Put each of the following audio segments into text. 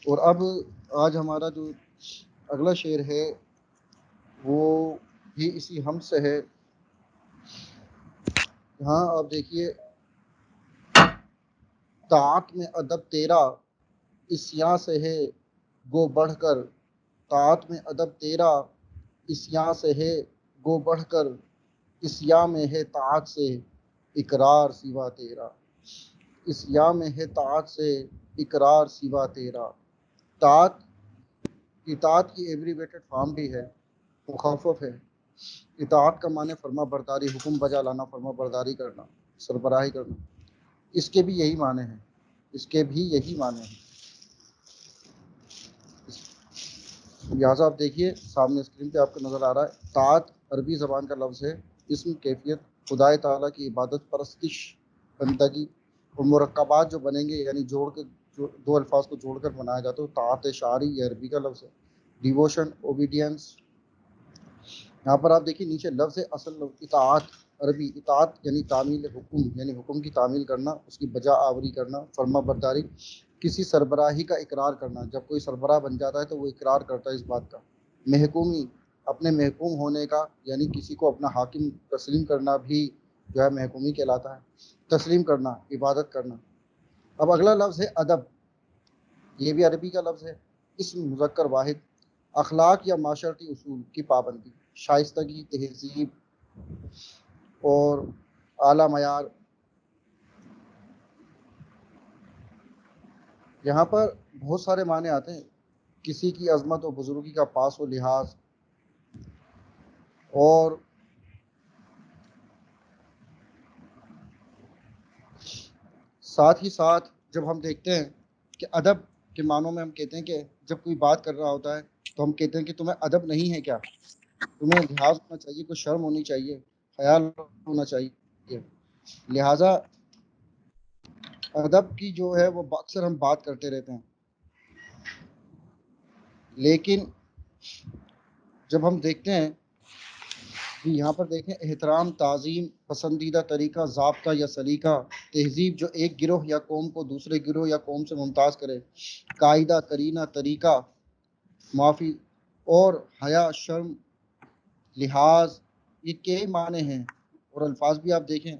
اور اب آج ہمارا جو اگلا شعر ہے وہ بھی اسی ہم سے ہے. ہاں آپ دیکھیے، طاعت میں ادب تیرا اسیاں سے ہے گو بڑھ کر، طاعت میں ادب تیرا اسیاں سے ہے گو بڑھ کر، اسیاں میں ہے طاعت سے اقرار سوا تیرا، اسیاں میں ہے طاعت سے اقرار سوا تیرا. طاعت، اطاعت کی ایبریویٹڈ فارم بھی ہے، مخفف ہے. اطاعت کا معنی فرما برداری، حکم بجا لانا، فرما برداری کرنا، سربراہی کرنا. اس کے بھی یہی معنی ہیں، اس کے بھی یہی معنی ہیں. لہٰذا آپ دیکھیے سامنے اسکرین پہ آپ کو نظر آ رہا ہے، طاعت عربی زبان کا لفظ ہے، اسم کیفیت خدائے تعالیٰ کی عبادت، پرستش، بندگی. اور مرکبات جو بنیں گے یعنی جوڑ کے دو الفاظ کو جوڑ کر بنایا جاتا ہے. طاعت شعری یہ عربی کا لفظ ہے، ڈیووشن، اوبیڈینس. یہاں پر آپ دیکھیے نیچے لفظ اصل لفظ اطاعت، عربی اطاعت یعنی تعمیل حکم، یعنی حکم کی تعمیل کرنا، اس کی بجا آوری کرنا، فرما برداری، کسی سربراہی کا اقرار کرنا. جب کوئی سربراہ بن جاتا ہے تو وہ اقرار کرتا ہے اس بات کا. محکومی، اپنے محکوم ہونے کا، یعنی کسی کو اپنا حاکم تسلیم کرنا بھی جو ہے محکومی کہلاتا ہے. تسلیم کرنا، عبادت کرنا. اب اگلا لفظ ہے ادب، یہ بھی عربی کا لفظ ہے، اسم مذکر واحد. اخلاق یا معاشرتی اصول کی پابندی، شائستگی، تہذیب اور اعلیٰ معیار. یہاں پر بہت سارے معنی آتے ہیں، کسی کی عظمت و بزرگی کا پاس و لحاظ. اور ساتھ ہی ساتھ جب ہم دیکھتے ہیں کہ ادب کے معنوں میں ہم کہتے ہیں کہ جب کوئی بات کر رہا ہوتا ہے تو ہم کہتے ہیں کہ تمہیں ادب نہیں ہے کیا، تمہیں لحاظ ہونا چاہیے، کوئی شرم ہونی چاہیے، خیال ہونا چاہیے. لہٰذا ادب کی جو ہے وہ اکثر ہم بات کرتے رہتے ہیں، لیکن جب ہم دیکھتے ہیں کہ یہاں پر دیکھیں احترام، تعظیم، پسندیدہ طریقہ، ضابطہ یا سلیقہ، تہذیب جو ایک گروہ یا قوم کو دوسرے گروہ یا قوم سے ممتاز کرے، قاعدہ، قرینہ، طریقہ، معافی، اور حیا، شرم، لحاظ، یہ کئی معنی ہیں. اور الفاظ بھی آپ دیکھیں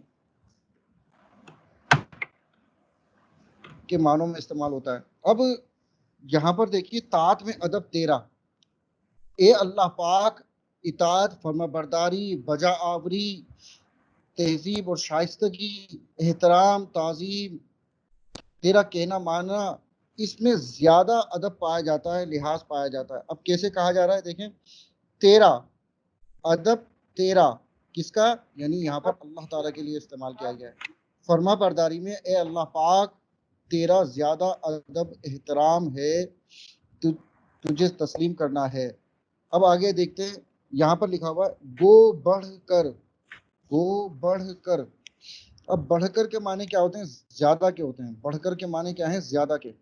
کے معنوں میں استعمال ہوتا ہے. اب یہاں پر دیکھیے طاعت میں ادب تیرا، اے اللہ پاک اطاعت، فرما برداری، بجا آوری، تہذیب اور شائستگی، احترام، تعظیم، تیرا کہنا ماننا، اس میں زیادہ ادب پایا جاتا ہے، لحاظ پایا جاتا ہے. اب کیسے کہا جا رہا ہے دیکھیں، تیرا ادب، تیرا کس کا، یعنی یہاں پر اللہ تعالیٰ کے لیے استعمال کیا گیا ہے. فرما برداری میں اے اللہ پاک تیرا زیادہ ادب احترام ہے، تجھے تسلیم کرنا ہے. اب آگے دیکھتے ہیں، یہاں پر لکھا ہوا ہے گو بڑھ کر، گو بڑھ کر. اب بڑھ کر کے معنی کیا ہوتے ہیں؟ زیادہ کے ہوتے ہیں. بڑھ کر کے معنی کیا ہیں؟ زیادہ کے.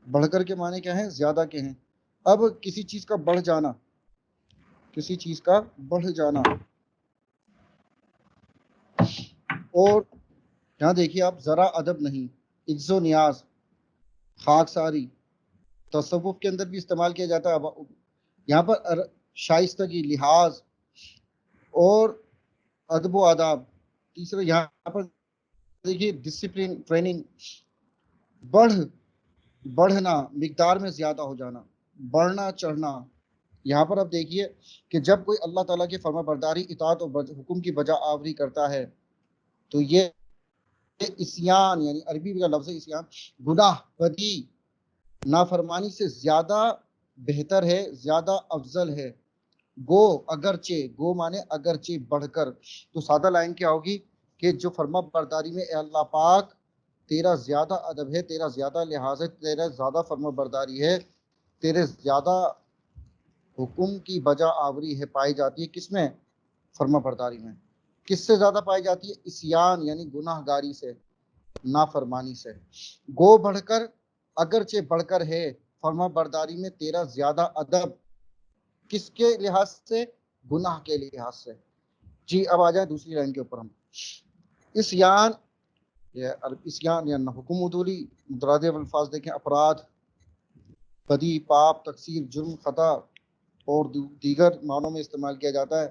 بڑھ کر کے معنی کیا ہیں؟ زیادہ کے ہیں. اب کسی چیز کا بڑھ جانا، کسی چیز کا بڑھ جانا. اور یہاں دیکھیے آپ، ذرا ادب نہیں، عجز و نیاز، خاکساری، تصوف کے اندر بھی استعمال کیا جاتا ہے. یہاں پر شائستگی، لحاظ اور ادب و آداب. تیسرا یہاں پر دیکھیے ڈسپلن، ٹریننگ، بڑھنا، مقدار میں زیادہ ہو جانا، بڑھنا، چڑھنا. یہاں پر آپ دیکھیے کہ جب کوئی اللہ تعالیٰ کی فرما برداری، اطاعت اور حکم کی بجا آوری کرتا ہے تو یہ اسیان، یعنی عربی کا لفظ اسیان، گناہ، بدی، نافرمانی سے زیادہ بہتر ہے، زیادہ افضل ہے. گو اگرچہ، گو مانے اگرچہ، بڑھ کر. تو سادہ لائن کیا ہوگی کہ جو فرما برداری میں اے اللہ پاک تیرا زیادہ ادب ہے، تیرا زیادہ لحاظ ہے، تیرا زیادہ فرما برداری ہے، تیرے زیادہ حکم کی بجا آوری ہے، پائی جاتی ہے کس میں؟ فرما برداری میں. کس سے زیادہ پائی جاتی ہے؟ اسیان یعنی گناہ گاری سے، نافرمانی سے. گو بڑھ کر، اگرچہ بڑھ کر ہے، فرما برداری میں تیرا زیادہ ادب. کس کے لحاظ سے؟ گناہ کے لحاظ سے. جی اب آ جائیں دوسری لائن کے اوپر. ہم اسیان اسیان یا حکم ادولی مترادف الفاظ دیکھیں. اپرادھ، بدی، پاپ، تقصیر، جرم، خطا اور دیگر معنوں میں استعمال کیا جاتا ہے.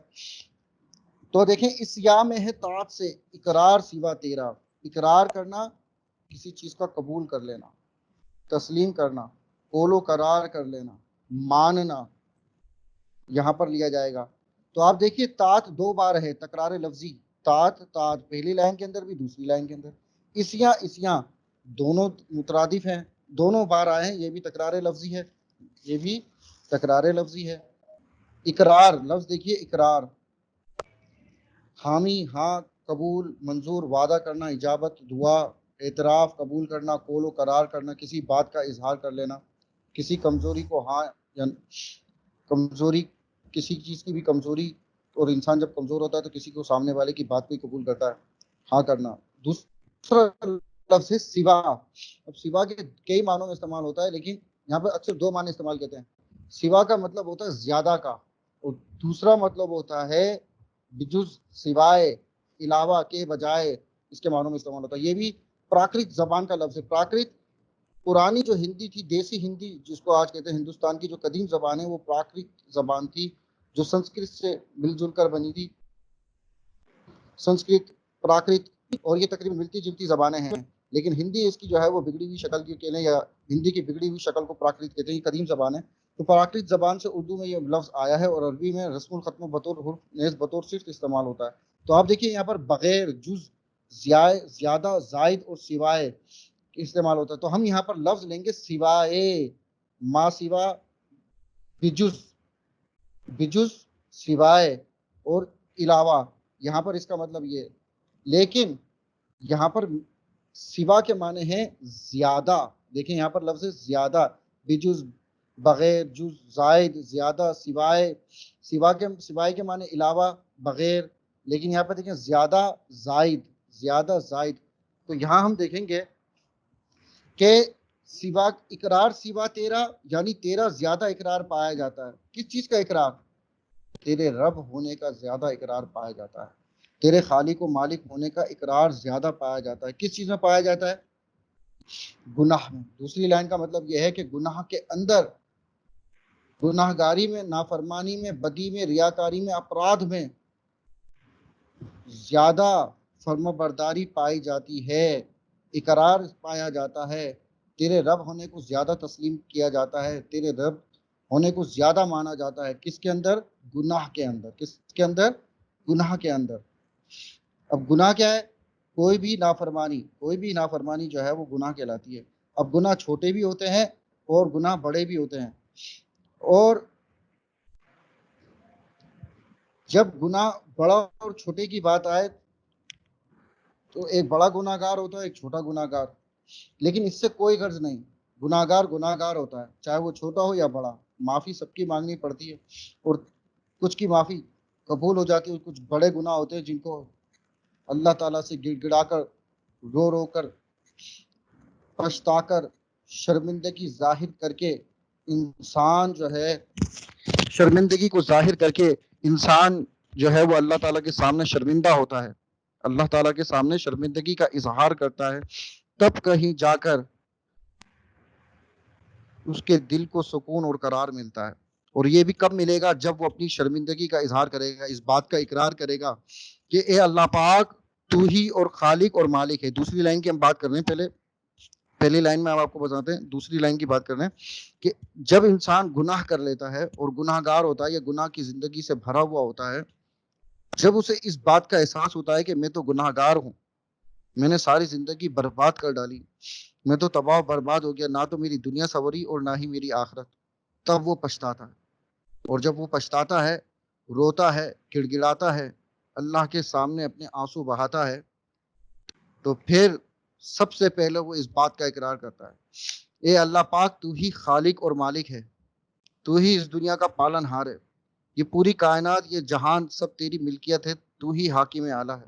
تو دیکھیں اسیان میں ہے طاعت سے اقرار سوا تیرا. اقرار کرنا، کسی چیز کا قبول کر لینا، تسلیم کرنا، قول و قرار کر لینا، ماننا یہاں پر لیا جائے گا. تو آپ دیکھیے طاعت دو بار ہے، تکرار لفظی. طاعت پہلی لائن کے اندر بھی دوسری لائن کے اندر. اسیاں دونوں مترادف ہیں، دونوں بار آئے ہیں. یہ بھی تکرار لفظی ہے، یہ بھی تکرار لفظی ہے. اقرار لفظ دیکھیے، اقرار حامی، ہاں، قبول، منظور، وعدہ کرنا، اجابت، دعا، اعتراف، قبول کرنا، قول و قرار کرنا، کسی بات کا اظہار کر لینا، کسی کمزوری کو ہاں یا کمزوری، کسی چیز کی بھی کمزوری. اور انسان جب کمزور ہوتا ہے تو کسی کو سامنے والے کی بات کو ہی قبول کرتا ہے، ہاں کرنا. دوسرا لفظ ہے سوا. اب سوا کے کئی معنوں میں استعمال ہوتا ہے، لیکن یہاں پہ اکثر دو معنی استعمال کرتے ہیں. سوا کا مطلب ہوتا ہے زیادہ کا، اور دوسرا مطلب ہوتا ہے بجز، سوائے، علاوہ کے، بجائے. اس کے معنوں میں استعمال ہوتا ہے. یہ بھی پراکرت زبان کا لفظ ہے. پراکرت پرانی جو ہندی تھی، دیسی ہندی جس کو آج کہتے ہیں، ہندوستان کی جو قدیم زبان ہے وہ پراکرت زبان تھی، جو سنسکرت سے مل جل کر بنی تھی. سنسکرت، پراکرت، اور یہ تقریباً ملتی جلتی زبانیں ہیں. لیکن ہندی اس کی جو ہے وہ بگڑی ہوئی شکل کی کہنے، یا ہندی کی بگڑی ہوئی شکل کو پراکرت کہتے ہیں. یہ قدیم زبان ہے. تو پراکرت زبان سے اردو میں یہ لفظ آیا ہے، اور عربی میں رسم الختم بطور حرف نیز بطور صفت استعمال ہوتا ہے. تو آپ دیکھیے یہاں پر بغیر، جز، زیادہ، زائد اور سوائے استعمال ہوتا ہے. تو ہم یہاں پر لفظ لیں گے سوائے، ما سوا، بجز، سوائے اور علاوہ. یہاں پر اس کا مطلب یہ. لیکن یہاں پر سوا کے معنی ہیں زیادہ. دیکھیں یہاں پر لفظ زیادہ، بجز، بغیر، جز، زائد، زیادہ، سوائے. سوائے کے معنی علاوہ، بغیر. لیکن یہاں پر دیکھیں زیادہ، زائد، زیادہ، زائد. تو یہاں ہم دیکھیں گے کہ سوا، اقرار سوا تیرا، یعنی تیرا زیادہ اقرار پایا جاتا ہے. کس چیز کا اقرار؟ تیرے رب ہونے کا زیادہ اقرار پایا جاتا ہے. تیرے خالق و مالک ہونے کا اقرار زیادہ پایا جاتا ہے. کس چیز میں پایا جاتا ہے؟ گناہ میں. دوسری لائن کا مطلب یہ ہے کہ گناہ کے اندر، گناہ گاری میں، نافرمانی میں، بدی میں، ریاکاری میں، اپرادھ میں زیادہ فرما برداری پائی جاتی ہے، اقرار پایا جاتا ہے. تیرے رب ہونے کو زیادہ تسلیم کیا جاتا ہے، تیرے رب ہونے کو زیادہ مانا جاتا ہے. کس کے اندر؟ گناہ کے اندر. کس کے اندر؟ گناہ کے اندر. اب گناہ کیا ہے؟ کوئی بھی نافرمانی جو ہے وہ گناہ کہلاتی ہے. اب گناہ چھوٹے بھی ہوتے ہیں اور گناہ بڑے بھی ہوتے ہیں. اور جب گناہ بڑا اور چھوٹے کی بات آئے تو ایک بڑا گناہ گار ہوتا ہے، ایک چھوٹا گناہ گار. لیکن اس سے کوئی غرض نہیں، گناہ گار ہوتا ہے، چاہے وہ چھوٹا ہو یا بڑا. معافی سب کی مانگنی پڑتی ہے، اور کچھ کی معافی قبول ہو جاتی ہے. کچھ بڑے گناہ ہوتے ہیں جن کو اللہ تعالیٰ سے گڑ گڑا کر، رو رو کر، پچھتا کر، شرمندگی ظاہر کر کے انسان جو ہے، شرمندگی کو ظاہر کر کے انسان جو ہے وہ اللہ تعالیٰ کے سامنے شرمندہ ہوتا ہے، اللہ تعالیٰ کے سامنے شرمندگی کا اظہار کرتا ہے. تب کہیں جا کر اس کے دل کو سکون اور قرار ملتا ہے. اور یہ بھی کب ملے گا؟ جب وہ اپنی شرمندگی کا اظہار کرے گا، اس بات کا اقرار کرے گا کہ اے اللہ پاک، تو ہی اور خالق اور مالک ہے. دوسری لائن کی ہم بات کر رہے ہیں. پہلی لائن میں ہم آپ کو بتاتے ہیں، دوسری لائن کی بات کر رہے ہیں کہ جب انسان گناہ کر لیتا ہے اور گناہ گار ہوتا ہے یا گناہ کی زندگی سے بھرا ہوا ہوتا ہے، جب اسے اس بات کا احساس ہوتا ہے کہ میں تو گناہ گار ہوں، میں نے ساری زندگی برباد کر ڈالی، میں تو تباہ برباد ہو گیا، نہ تو میری دنیا سنوری اور نہ ہی میری آخرت. تب وہ پچھتاتا ہے. اور جب وہ پچھتاتا ہے، روتا ہے، گڑ گڑاتا ہے، اللہ کے سامنے اپنے آنسو بہاتا ہے، تو پھر سب سے پہلے وہ اس بات کا اقرار کرتا ہے، اے اللہ پاک، تو ہی خالق اور مالک ہے، تو ہی اس دنیا کا پالن ہار ہے، یہ پوری کائنات، یہ جہان سب تیری ملکیت ہے، تو ہی حاکم اعلیٰ ہے.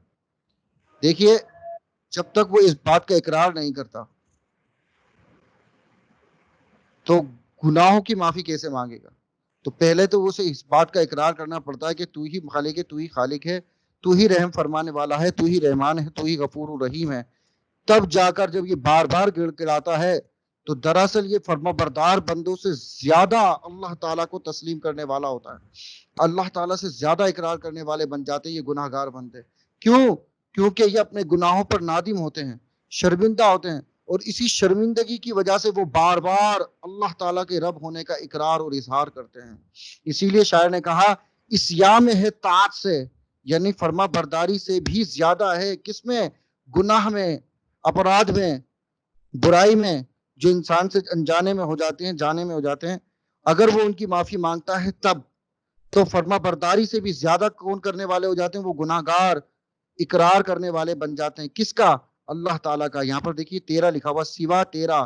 دیکھیے جب تک وہ اس بات کا اقرار نہیں کرتا تو گناہوں کی معافی کیسے مانگے گا؟ تو پہلے تو اسے اس بات کا اقرار کرنا پڑتا ہے کہ تو ہی خالق ہے، تو ہی خالق ہے، تو ہی رحم فرمانے والا ہے، تو ہی رحمان ہے، تو ہی غفور الرحیم ہے۔ تب جا کر جب یہ بار بار گڑ گڑاتا ہے تو دراصل یہ فرما بردار بندوں سے زیادہ اللہ تعالیٰ کو تسلیم کرنے والا ہوتا ہے، اللہ تعالیٰ سے زیادہ اقرار کرنے والے بن جاتے ہیں یہ گناہ گار بندے۔ کیوں؟ کیونکہ یہ اپنے گناہوں پر نادم ہوتے ہیں، شرمندہ ہوتے ہیں، اور اسی شرمندگی کی وجہ سے وہ بار بار اللہ تعالیٰ کے رب ہونے کا اقرار اور اظہار کرتے ہیں۔ اسی لیے شاعر نے کہا اسیام ہے طاعت سے، یعنی فرما برداری سے بھی زیادہ ہے کس میں؟ گناہ میں، اپرادھ میں، برائی میں، جو انسان سے انجانے میں ہو جاتے ہیں، جانے میں ہو جاتے ہیں، اگر وہ ان کی معافی مانگتا ہے تب تو فرما برداری سے بھی زیادہ کون کرنے والے ہو جاتے ہیں؟ وہ گناہ گار اقرار کرنے والے بن جاتے ہیں۔ کس کا؟ اللہ تعالیٰ کا۔ یہاں پر دیکھیے تیرا لکھا ہوا، سوا تیرا،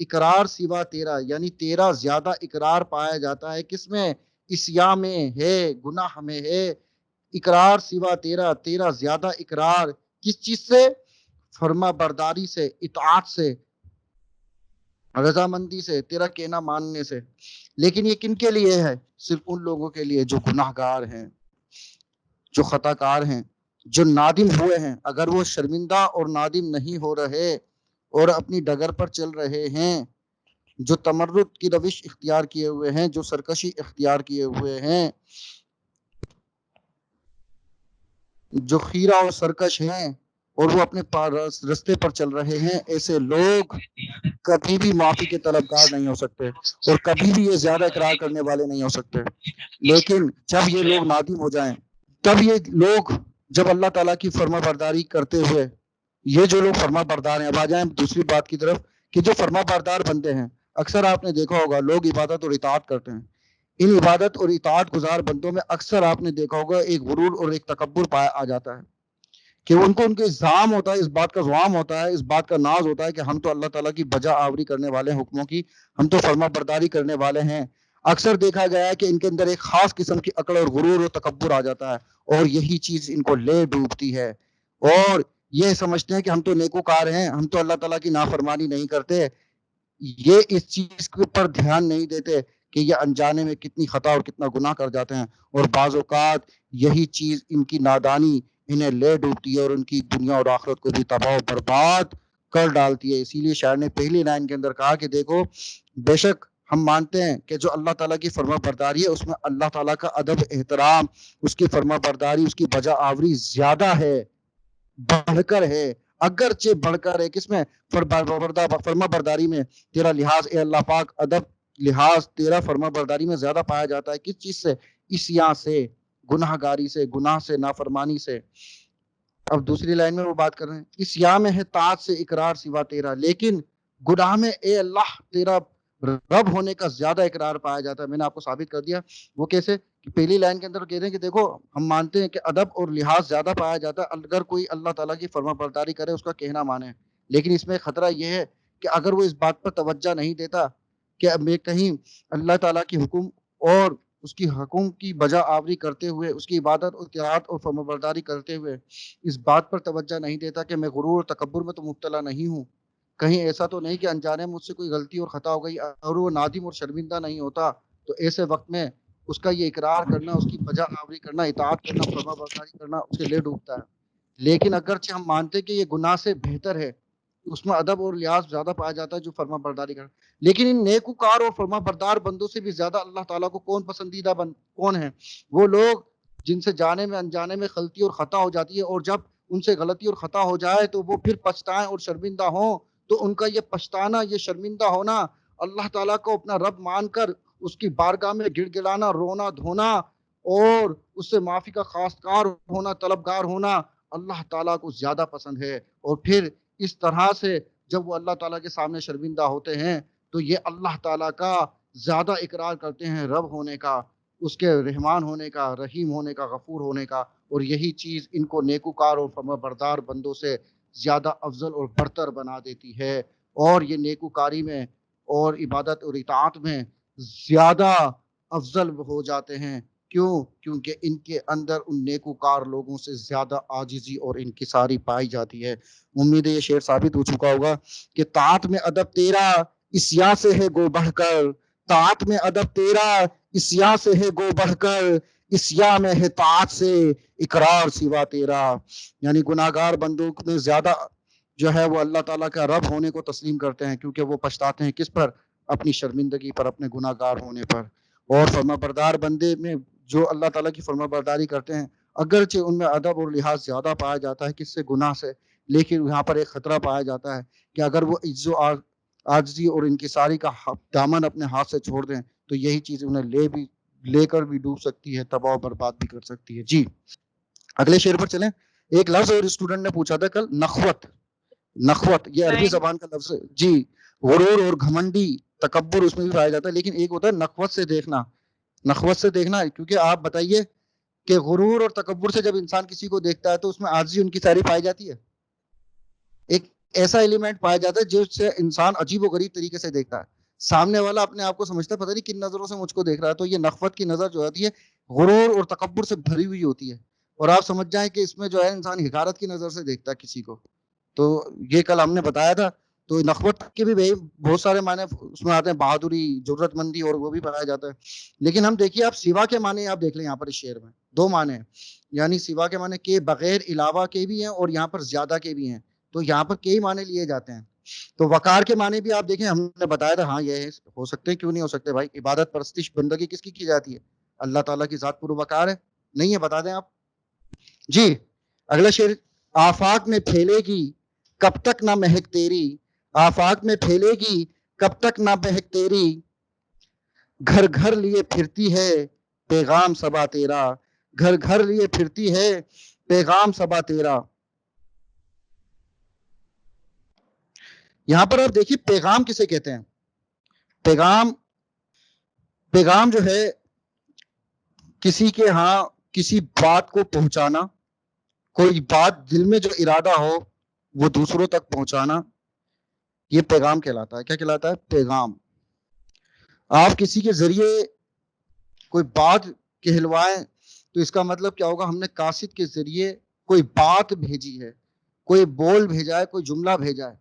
اقرار سوا تیرا، یعنی تیرا زیادہ اقرار پایا جاتا ہے کس میں؟ اسیا میں ہے، گناہ میں ہے۔ اقرار سوا تیرا، تیرا زیادہ اقرار کس چیز سے؟ فرما برداری سے، اطاعت سے، رضامندی سے، تیرا کہنا ماننے سے۔ لیکن یہ کن کے لیے ہے؟ صرف ان لوگوں کے لیے جو گناہ گار ہیں، جو خطا کار ہیں، جو نادم ہوئے ہیں۔ اگر وہ شرمندہ اور نادم نہیں ہو رہے اور اپنی ڈگر پر چل رہے ہیں، جو تمرد کی روش اختیار کیے ہوئے ہیں، جو سرکشی اختیار کیے ہوئے ہیں، جو خیرہ اور سرکش ہیں، اور وہ اپنے رستے پر چل رہے ہیں، ایسے لوگ کبھی بھی معافی کے طلبگار نہیں ہو سکتے، اور کبھی بھی یہ زیادہ اقرار کرنے والے نہیں ہو سکتے۔ لیکن جب یہ لوگ نادم ہو جائیں، تب یہ لوگ جب اللہ تعالیٰ کی فرما برداری کرتے ہوئے، یہ جو لوگ فرما بردار ہیں، اب آ جائیں دوسری بات کی طرف کہ جو فرما بردار بندے ہیں، اکثر آپ نے دیکھا ہوگا لوگ عبادت اور اطاعت کرتے ہیں، ان عبادت اور اطاعت گزار بندوں میں اکثر آپ نے دیکھا ہوگا ایک غرور اور ایک تکبر پایا آ جاتا ہے، کہ ان کو ان کے زعم ہوتا ہے، اس بات کا زعم ہوتا ہے، اس بات کا ناز ہوتا ہے کہ ہم تو اللہ تعالیٰ کی بجا آوری کرنے والے ہیں حکموں کی، ہم تو فرما برداری کرنے والے ہیں۔ اکثر دیکھا گیا ہے کہ ان کے اندر ایک خاص قسم کی عقل اور غرور اور تکبر آ جاتا ہے، اور یہی چیز ان کو لے ڈوبتی ہے، اور یہ سمجھتے ہیں کہ ہم تو نیکوکار ہیں، ہم تو اللہ تعالیٰ کی نافرمانی نہیں کرتے۔ یہ اس چیز پر دھیان نہیں دیتے کہ یہ انجانے میں کتنی خطا اور کتنا گناہ کر جاتے ہیں، اور بعض اوقات یہی چیز ان کی نادانی انہیں لے ڈوبتی ہے اور ان کی دنیا اور آخرت کو بھی تباہ و برباد کر ڈالتی ہے۔ اسی لیے شاعر نے پہلی لائن کے اندر کہا کہ دیکھو بے شک ہم مانتے ہیں کہ جو اللہ تعالیٰ کی فرما برداری ہے اس میں اللہ تعالیٰ کا ادب احترام، اس کی فرما برداری، اس کی بجا آوری زیادہ ہے، بڑھ کر ہے، اگرچہ بڑھ کر ہے کس میں؟ فرما برداری میں تیرا لحاظ اے اللہ پاک، ادب لحاظ تیرا فرما برداری میں زیادہ پایا جاتا ہے۔ کس چیز سے؟ اسیاں سے، گناہ گاری سے، گناہ سے، نافرمانی سے۔ اب دوسری لائن میں وہ بات کر رہے ہیں، اسیاں میں ہے طاعت سے اقرار سوا تیرا، لیکن گناہ میں اے اللہ تیرا رب ہونے کا زیادہ اقرار پایا جاتا ہے۔ میں نے آپ کو ثابت کر دیا وہ کیسے، کہ پہلی لائن کے اندر کہہ رہے ہیں کہ دیکھو ہم مانتے ہیں کہ ادب اور لحاظ زیادہ پایا جاتا ہے اگر کوئی اللہ تعالیٰ کی فرما برداری کرے، اس کا کہنا مانے، لیکن اس میں خطرہ یہ ہے کہ اگر وہ اس بات پر توجہ نہیں دیتا کہ میں کہیں اللہ تعالیٰ کی حکم اور اس کی حکم کی بجا آوری کرتے ہوئے، اس کی عبادت اور اطاعت اور فرما برداری کرتے ہوئے اس بات پر توجہ نہیں دیتا کہ میں غرور اور تکبر میں تو مبتلا نہیں ہوں، کہیں ایسا تو نہیں کہ انجانے مجھ سے کوئی غلطی اور خطا ہو گئی، اور وہ نادم اور شرمندہ نہیں ہوتا، تو ایسے وقت میں اس کا یہ اقرار کرنا، اس کی بجا آوری کرنا، اطاعت کرنا، فرما برداری کرنا اس کے لے ڈوبتا ہے۔ لیکن اگرچہ ہم مانتے کہ یہ گناہ سے بہتر ہے، اس میں ادب اور لحاظ زیادہ پایا جاتا ہے جو فرما برداری کرنا، لیکن ان نیکوکار اور فرما بردار بندوں سے بھی زیادہ اللہ تعالیٰ کو کون پسندیدہ کون ہے؟ وہ لوگ جن سے جانے میں انجانے میں غلطی اور خطا ہو جاتی ہے، اور جب ان سے غلطی اور خطا ہو جائے تو وہ پھر پچھتائیں اور شرمندہ ہوں، تو ان کا یہ پچھتانا، یہ شرمندہ ہونا، اللہ تعالیٰ کو اپنا رب مان کر اس کی بارگاہ میں گڑ گڑانا، رونا دھونا، اور اس سے معافی کا خواستگار ہونا، طلبگار ہونا اللہ تعالیٰ کو زیادہ پسند ہے۔ اور پھر اس طرح سے جب وہ اللہ تعالیٰ کے سامنے شرمندہ ہوتے ہیں تو یہ اللہ تعالیٰ کا زیادہ اقرار کرتے ہیں رب ہونے کا، اس کے رحمان ہونے کا، رحیم ہونے کا، غفور ہونے کا، اور یہی چیز ان کو نیکوکار اور فرما بردار بندوں سے زیادہ افضل اور برتر بنا دیتی ہے، اور یہ نیکوکاری میں اور عبادت اور اطاعت میں زیادہ افضل ہو جاتے ہیں۔ کیوں؟ کیونکہ ان کے اندر ان نیکوکار لوگوں سے زیادہ عاجزی اور انکساری پائی جاتی ہے۔ امید ہے یہ شعر ثابت ہو چکا ہوگا کہ طاعت میں ادب تیرا، اسیاں سے ہے گو بڑھ کر، طاعت میں ادب تیرا، اسیا سے ہے گو بڑھ کر، اسیا میں ہے طاعت سے اقرار سوا تیرا. یعنی گناہگار بندوں میں زیادہ جو ہے وہ اللہ تعالیٰ کا رب ہونے کو تسلیم کرتے ہیں، کیونکہ وہ پچھتاتے ہیں کس پر؟ اپنی شرمندگی پر، اپنے گناہ گار ہونے پر. اور فرما بردار بندے میں جو اللہ تعالیٰ کی فرما برداری کرتے ہیں، اگرچہ ان میں ادب اور لحاظ زیادہ پایا جاتا ہے کس سے؟ گناہ سے، لیکن یہاں پر ایک خطرہ پایا جاتا ہے کہ اگر وہ عجز و عاجزی اور انکساری کا دامن اپنے ہاتھ سے چھوڑ دیں تو یہی چیز انہیں لے کر بھی ڈوب سکتی ہے، تباہ و برباد بھی کر سکتی ہے. جی اگلے شعر پر چلیں. ایک لفظ اور اسٹوڈنٹ نے پوچھا تھا کل، نخوت. نخوت یہ عربی زبان کا لفظ ہے جی. غرور اور گھمنڈی تکبر اس میں بھی پایا جاتا ہے، لیکن ایک ہوتا ہے نخوت سے دیکھنا. نخوت سے دیکھنا، کیونکہ آپ بتائیے کہ غرور اور تکبر سے جب انسان کسی کو دیکھتا ہے تو اس میں عاجزی ان کی ساری پائی جاتی ہے. ایک ایسا ایلیمنٹ پایا جاتا ہے جس سے انسان عجیب و غریب طریقے سے دیکھتا ہے. سامنے والا اپنے آپ کو سمجھتا ہے پتہ نہیں کن نظروں سے مجھ کو دیکھ رہا ہے. تو یہ نخوت کی نظر جو ہوتی ہے غرور اور تکبر سے بھری ہوئی ہوتی ہے، اور آپ سمجھ جائیں کہ اس میں جو ہے انسان حقارت کی نظر سے دیکھتا ہے کسی کو. تو یہ کل ہم نے بتایا تھا. تو نخوت کے بھی بہت سارے معنی اس میں آتے ہیں، بہادری، جرت مندی، اور وہ بھی پایا جاتا ہے. لیکن ہم دیکھیے آپ سوا کے معنی آپ دیکھ لیں یہاں پر اس شعر میں دو معنی ہیں. یعنی سوا کے معنی کے بغیر علاوہ کے بھی ہیں اور یہاں پر زیادہ کے بھی ہیں. تو یہاں پر کئی معنی لیے جاتے ہیں. تو وقار کے معنی بھی آپ دیکھیں، ہم نے بتایا تھا. ہاں یہ ہو سکتے ہیں، کیوں نہیں ہو سکتے بھائی؟ عبادت پرستش بندگی کس کی جاتی ہے؟ اللہ تعالیٰ کی ذات پر وقار ہے. نہیں ہے؟ بتا دیں آپ. جی اگلا شعر. آفاق میں پھیلے گی کب تک نہ مہک تیری، آفاق میں پھیلے گی کب تک نہ مہک تیری، گھر گھر لیے پھرتی ہے پیغام صبا تیرا، گھر گھر لیے پھرتی ہے پیغام صبا تیرا. یہاں پر آپ دیکھیے پیغام کسے کہتے ہیں؟ پیغام جو ہے کسی کے ہاں کسی بات کو پہنچانا، کوئی بات دل میں جو ارادہ ہو وہ دوسروں تک پہنچانا، یہ پیغام کہلاتا ہے. کیا کہلاتا ہے؟ پیغام. آپ کسی کے ذریعے کوئی بات کہلوائیں تو اس کا مطلب کیا ہوگا؟ ہم نے قاصد کے ذریعے کوئی بات بھیجی ہے، کوئی بول بھیجا ہے، کوئی جملہ بھیجا ہے.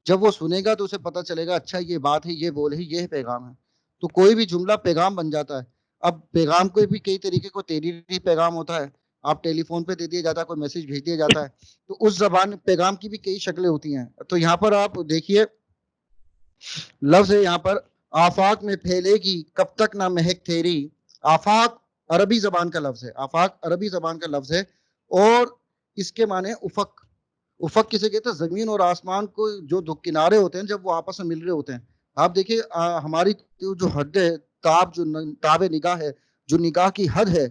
جب وہ سنے گا تو اسے پتہ چلے گا اچھا یہ بات ہے، یہ بول ہے، یہ پیغام ہے. تو کوئی بھی جملہ پیغام بن جاتا ہے. اب پیغام کو بھی کئی طریقے کو تحریری پیغام ہوتا ہے، آپ ٹیلی فون پہ دے دیا جاتا ہے، کوئی میسج بھیج دیا جاتا ہے. تو اس زبان پیغام کی بھی کئی شکلیں ہوتی ہیں. تو یہاں پر آپ دیکھیے لفظ ہے یہاں پر آفاق میں پھیلے گی کب تک نہ مہک تیری. آفاق عربی زبان کا لفظ ہے، آفاق عربی زبان کا لفظ ہے، اور اس کے معنی افق. افق کسے کہتے ہیں؟ زمین اور آسمان کو جو دو کنارے ہوتے ہیں جب وہ آپس میں مل رہے ہوتے ہیں. آپ دیکھیے ہماری جو حد ہے، تاب نگاہ ہے، جو نگاہ کی حد ہے،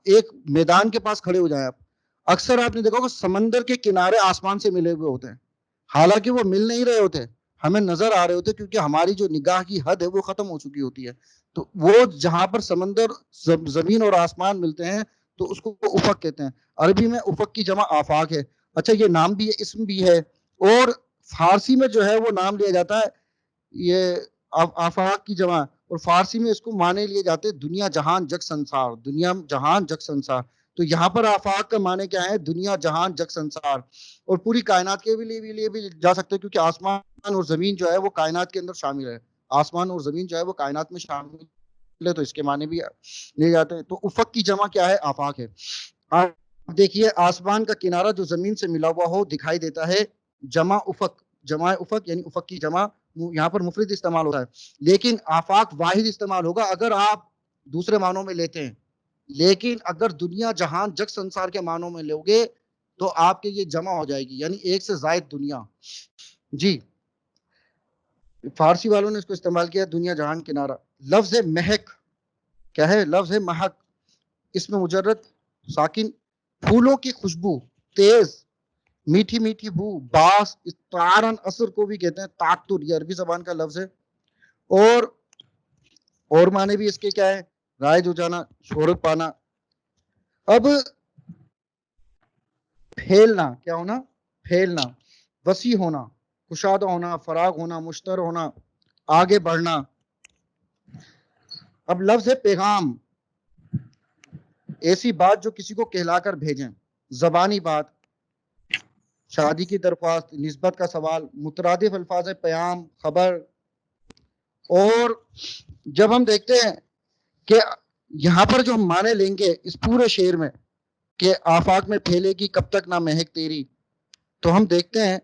ایک میدان کے پاس کھڑے ہو جائیں آپ، اکثر آپ نے دیکھا ہوگا سمندر کے کنارے آسمان سے ملے ہوئے ہوتے ہیں، حالانکہ وہ مل نہیں رہے ہوتے، ہمیں نظر آ رہے ہوتے، کیونکہ ہماری جو نگاہ کی حد ہے وہ ختم ہو چکی ہوتی ہے. تو وہ جہاں پر سمندر زمین اور آسمان ملتے ہیں تو اس کو افق کہتے ہیں. عربی میں افق کی جمع آفاق ہے. اچھا یہ نام بھی ہے، اسم بھی ہے، اور فارسی میں جو ہے وہ نام لیا جاتا ہے یہ آفاق کی جمع، اور فارسی میں اس کو معنی لیے جاتے ہیں دنیا جہان جگ سنسار، دنیا جہان جگ سنسار. تو یہاں پر آفاق کا معنی کیا ہے؟ دنیا جہان جگ سنسار. اور پوری کائنات کے لیے بھی جا سکتے ہیں، کیونکہ آسمان اور زمین جو ہے وہ کائنات کے اندر شامل ہے. آسمان اور زمین جو ہے وہ کائنات میں شامل ہے، تو اس کے معنی بھی لیے جاتے ہیں. تو افق کی جمع کیا ہے؟ آفاق ہے. آپ دیکھیے آسمان کا کنارہ جو زمین سے ملا ہوا ہو دکھائی دیتا ہے، جمع افق. جمع افق یعنی افق کی جمع یہاں پر مفرد استعمال ہوتا ہے، لیکن آفاق واحد استعمال ہوگا اگر آپ دوسرے معنوں میں لیتے ہیں. لیکن اگر دنیا جہان جگ سنسار کے معنوں میں لو گے تو آپ کے یہ جمع ہو جائے گی، یعنی ایک سے زائد دنیا. جی فارسی والوں نے اس کو استعمال کیا دنیا جہان کنارہ. لفظ مہک کیا ہے؟ لفظ مہک، اس میں مجرد ساکن، پھولوں کی خوشبو، تیز میٹھی میٹھی بو، باس، استعارن اثر کو بھی کہتے ہیں تعطر، یہ عربی زبان کا لفظ ہے. اور معنی بھی اس کے کیا ہے؟ رائج ہو جانا، شہرت پانا. اب پھیلنا کیا ہونا؟ پھیلنا، وسیع ہونا، کشادہ ہونا، فراغ ہونا، مشتر ہونا، آگے بڑھنا. اب لفظ ہے پیغام، ایسی بات جو کسی کو کہلا کر بھیجیں، زبانی بات، شادی کی درخواست، نسبت کا سوال. مترادف الفاظ ہے پیام، خبر، اور جب ہم دیکھتے ہیں کہ یہاں پر جو ہم معنی لیں گے اس پورے شعر میں کہ آفاق میں پھیلے گی کب تک نہ مہک تیری، تو ہم دیکھتے ہیں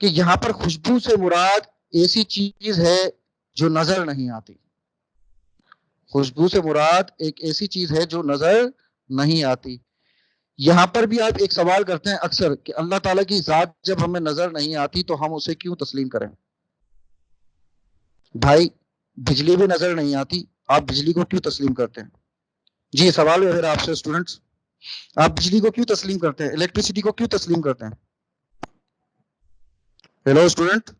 کہ یہاں پر خوشبو سے مراد ایسی چیز ہے جو نظر نہیں آتی. خوشبو سے مراد ایک ایسی چیز ہے جو نظر نہیں آتی. یہاں پر بھی آپ ایک سوال کرتے ہیں اکثر کہ اللہ تعالیٰ کی ذات جب ہمیں نظر نہیں آتی تو ہم اسے کیوں تسلیم کریں؟ بھائی بجلی بھی نظر نہیں آتی، آپ بجلی کو کیوں تسلیم کرتے ہیں؟ جی سوال ہے آپ سے اسٹوڈنٹس، آپ بجلی کو کیوں تسلیم کرتے ہیں؟ الیکٹریسٹی کو کیوں تسلیم کرتے ہیں؟ Hello student.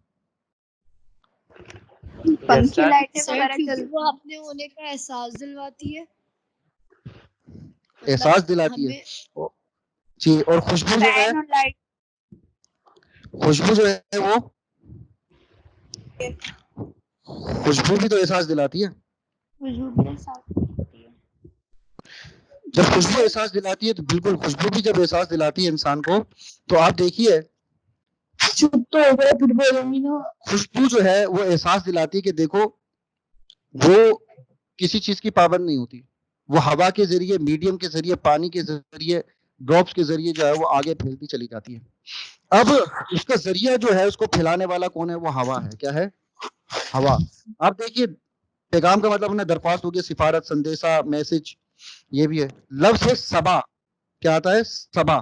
پنکھے لائٹیں وغیرہ وہ اپنے ہونے کا احساس دلواتی ہے، احساس دلاتی ہے جی. اور خوشبو جو ہے، خوشبو جو ہے وہ خوشبو بھی تو احساس دلاتی ہے. جب خوشبو احساس دلاتی ہے تو بالکل خوشبو بھی جب احساس دلاتی ہے انسان کو، تو آپ دیکھیے خوشبو جو ہے وہ احساس دلاتی ہے کہ دیکھو وہ کسی چیز کی پابند نہیں ہوتی، وہ ہوا کے ذریعے، میڈیم کے ذریعے، پانی کے ذریعے، ڈراپس کے ذریعے جو ہے وہ آگے پھیلتی چلی جاتی ہے. اب اس کا ذریعہ جو ہے اس کو پھیلانے والا کون ہے؟ وہ ہوا ہے. کیا ہے؟ ہوا. آپ دیکھیے پیغام کا مطلب انہیں درخواست ہوگی، سفارت، سندیشہ، میسج. یہ بھی ہے. لفظ ہے صبا. کیا آتا ہے؟ صبا.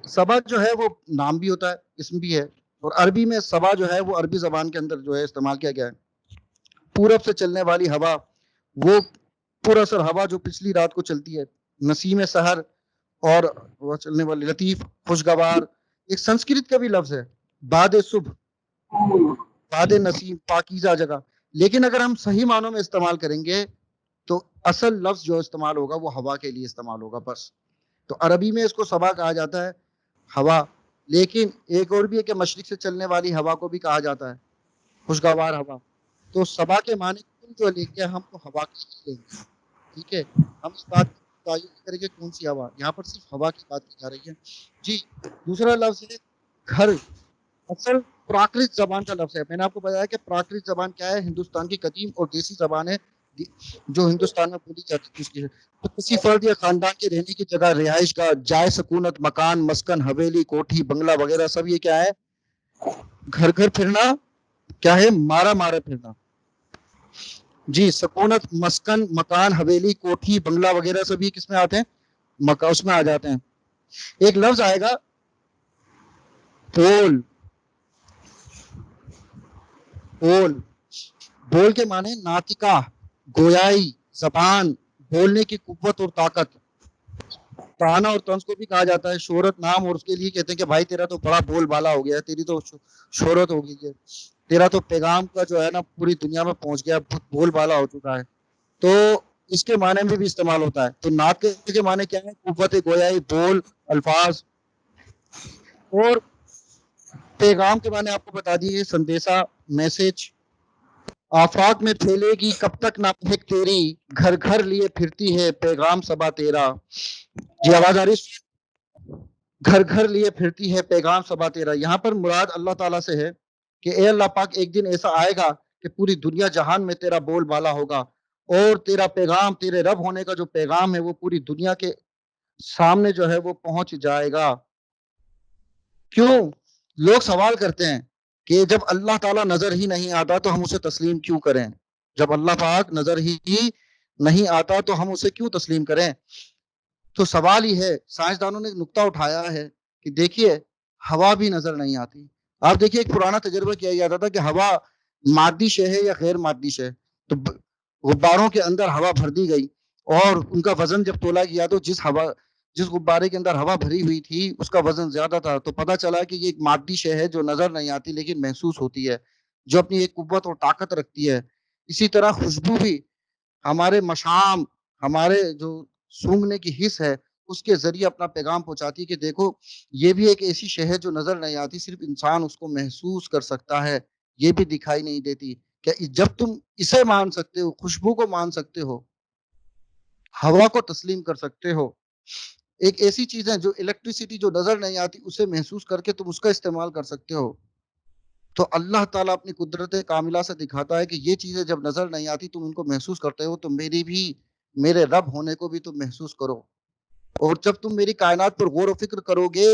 صبا جو ہے وہ نام بھی ہوتا ہے، اسم بھی ہے. اور عربی میں صبا جو ہے وہ عربی زبان کے اندر جو ہے استعمال کیا گیا ہے. پورب سے چلنے والی ہوا، وہ پراثر ہوا جو پچھلی رات کو چلتی ہے. نسیم سحر اور وہ چلنے والی لطیف، خوشگوار. ایک سنسکرت کا بھی لفظ ہے باد صبح، باد نسیم، پاکیزہ جگہ. لیکن اگر ہم صحیح معنوں میں استعمال کریں گے تو اصل لفظ جو استعمال ہوگا وہ ہوا کے لیے استعمال ہوگا بس. تو عربی میں اس کو صبا کہا جاتا ہے، ہوا. لیکن ایک اور بھی ہے کہ مشرق سے چلنے والی ہوا کو بھی کہا جاتا ہے خوشگوار ہوا. تو صبا کے معنی کن جو لیں گے ہم تو ہوا کی لیں گے. ٹھیک ہے، ہم اس بات کی تعین نہیں کریں گے کون سی ہوا، یہاں پر صرف ہوا کی بات کی جا رہی ہے. جی دوسرا لفظ ہے گھر. اصل پراکرت زبان کا لفظ ہے. میں نے آپ کو بتایا کہ پراکرت زبان کیا ہے؟ ہندوستان کی قدیم اور دیسی زبان ہے جو ہندوستان میں بولی جاتی تھی. تو کسی فرد یا خاندان کے رہنے کی جگہ، رہائش گاہ، جائے سکونت، مکان، مسکن، حویلی، کوٹھی، بنگلہ وغیرہ سب یہ کیا ہے؟ گھر گھر پھرنا. کیا ہے؟ مارا مارا پھرنا. جی سکونت، مسکن، مکان، حویلی، کوٹھی، بنگلہ وغیرہ سب یہ کس میں آتے ہیں؟ اس میں آ جاتے ہیں. ایک لفظ آئے گا بول. بول، بول کے معنی ناطقہ، گویائی، زبان، بولنے کی قوت اور طاقت. تانا اور طنز کو بھی کہا جاتا ہے. شہرت، نام، اور اس کے لیے کہتے ہیں کہ بھائی تیرا تو بڑا بول بالا ہو گیا ہے، تیری تو شہرت ہو گئی ہے، تیرا تو پیغام کا جو ہے نا پوری دنیا میں پہنچ گیا، بول بالا ہو چکا ہے. تو اس کے معنی میں بھی استعمال ہوتا ہے. تو نعت کے معنی کیا ہے؟ قوت گویائی، بول، الفاظ. اور پیغام کے معنی آپ کو بتا دیے، سندیشہ، میسج. آفاق میں پھیلے گی کب تک نہ مہک تیری، گھر گھر لیے پھرتی ہے پیغام صبا تیرا. جی آواز آ رہی ہے؟ گھر گھر لیے پھرتی ہے پیغام صبا تیرا. یہاں پر مراد اللہ تعالیٰ سے ہے کہ اے اللہ پاک ایک دن ایسا آئے گا کہ پوری دنیا جہان میں تیرا بول بالا ہوگا اور تیرا پیغام، تیرے رب ہونے کا جو پیغام ہے وہ پوری دنیا کے سامنے جو ہے وہ پہنچ جائے گا. کیوں؟ لوگ سوال کرتے ہیں کہ جب اللہ تعالیٰ نظر ہی نہیں آتا تو ہم اسے تسلیم کیوں کریں؟ جب اللہ پاک نظر ہی نہیں آتا تو ہم اسے کیوں تسلیم کریں؟ تو سوال ہی ہے، سائنسدانوں نے ایک نقطہ اٹھایا ہے کہ دیکھیے ہوا بھی نظر نہیں آتی. آپ دیکھیے ایک پرانا تجربہ کیا جاتا تھا کہ ہوا مادی شے ہے یا غیر مادی شے. تو غباروں کے اندر ہوا بھر دی گئی اور ان کا وزن جب تولا گیا تو جس غبارے کے اندر ہوا بھری ہوئی تھی اس کا وزن زیادہ تھا. تو پتہ چلا کہ یہ ایک مادی شے ہے جو نظر نہیں آتی لیکن محسوس ہوتی ہے، جو اپنی ایک قوت اور طاقت رکھتی ہے. اسی طرح خوشبو بھی ہمارے مشام، ہمارے جو سونگنے کی حس ہے اس کے ذریعے اپنا پیغام پہنچاتی ہے کہ دیکھو یہ بھی ایک ایسی شے ہے جو نظر نہیں آتی، صرف انسان اس کو محسوس کر سکتا ہے، یہ بھی دکھائی نہیں دیتی. کہ جب تم اسے مان سکتے ہو، خوشبو کو مان سکتے ہو، ہوا کو تسلیم کر سکتے ہو، ایک ایسی چیز ہے جو الیکٹریسٹی جو نظر نہیں آتی اسے محسوس کر کے تم اس کا استعمال کر سکتے ہو. تو اللہ تعالیٰ اپنی قدرت کاملہ سے دکھاتا ہے کہ یہ چیزیں جب نظر نہیں آتی تم ان کو محسوس کرتے ہو تو میرے رب ہونے کو بھی تم محسوس کرو. اور جب تم میری کائنات پر غور و فکر کرو گے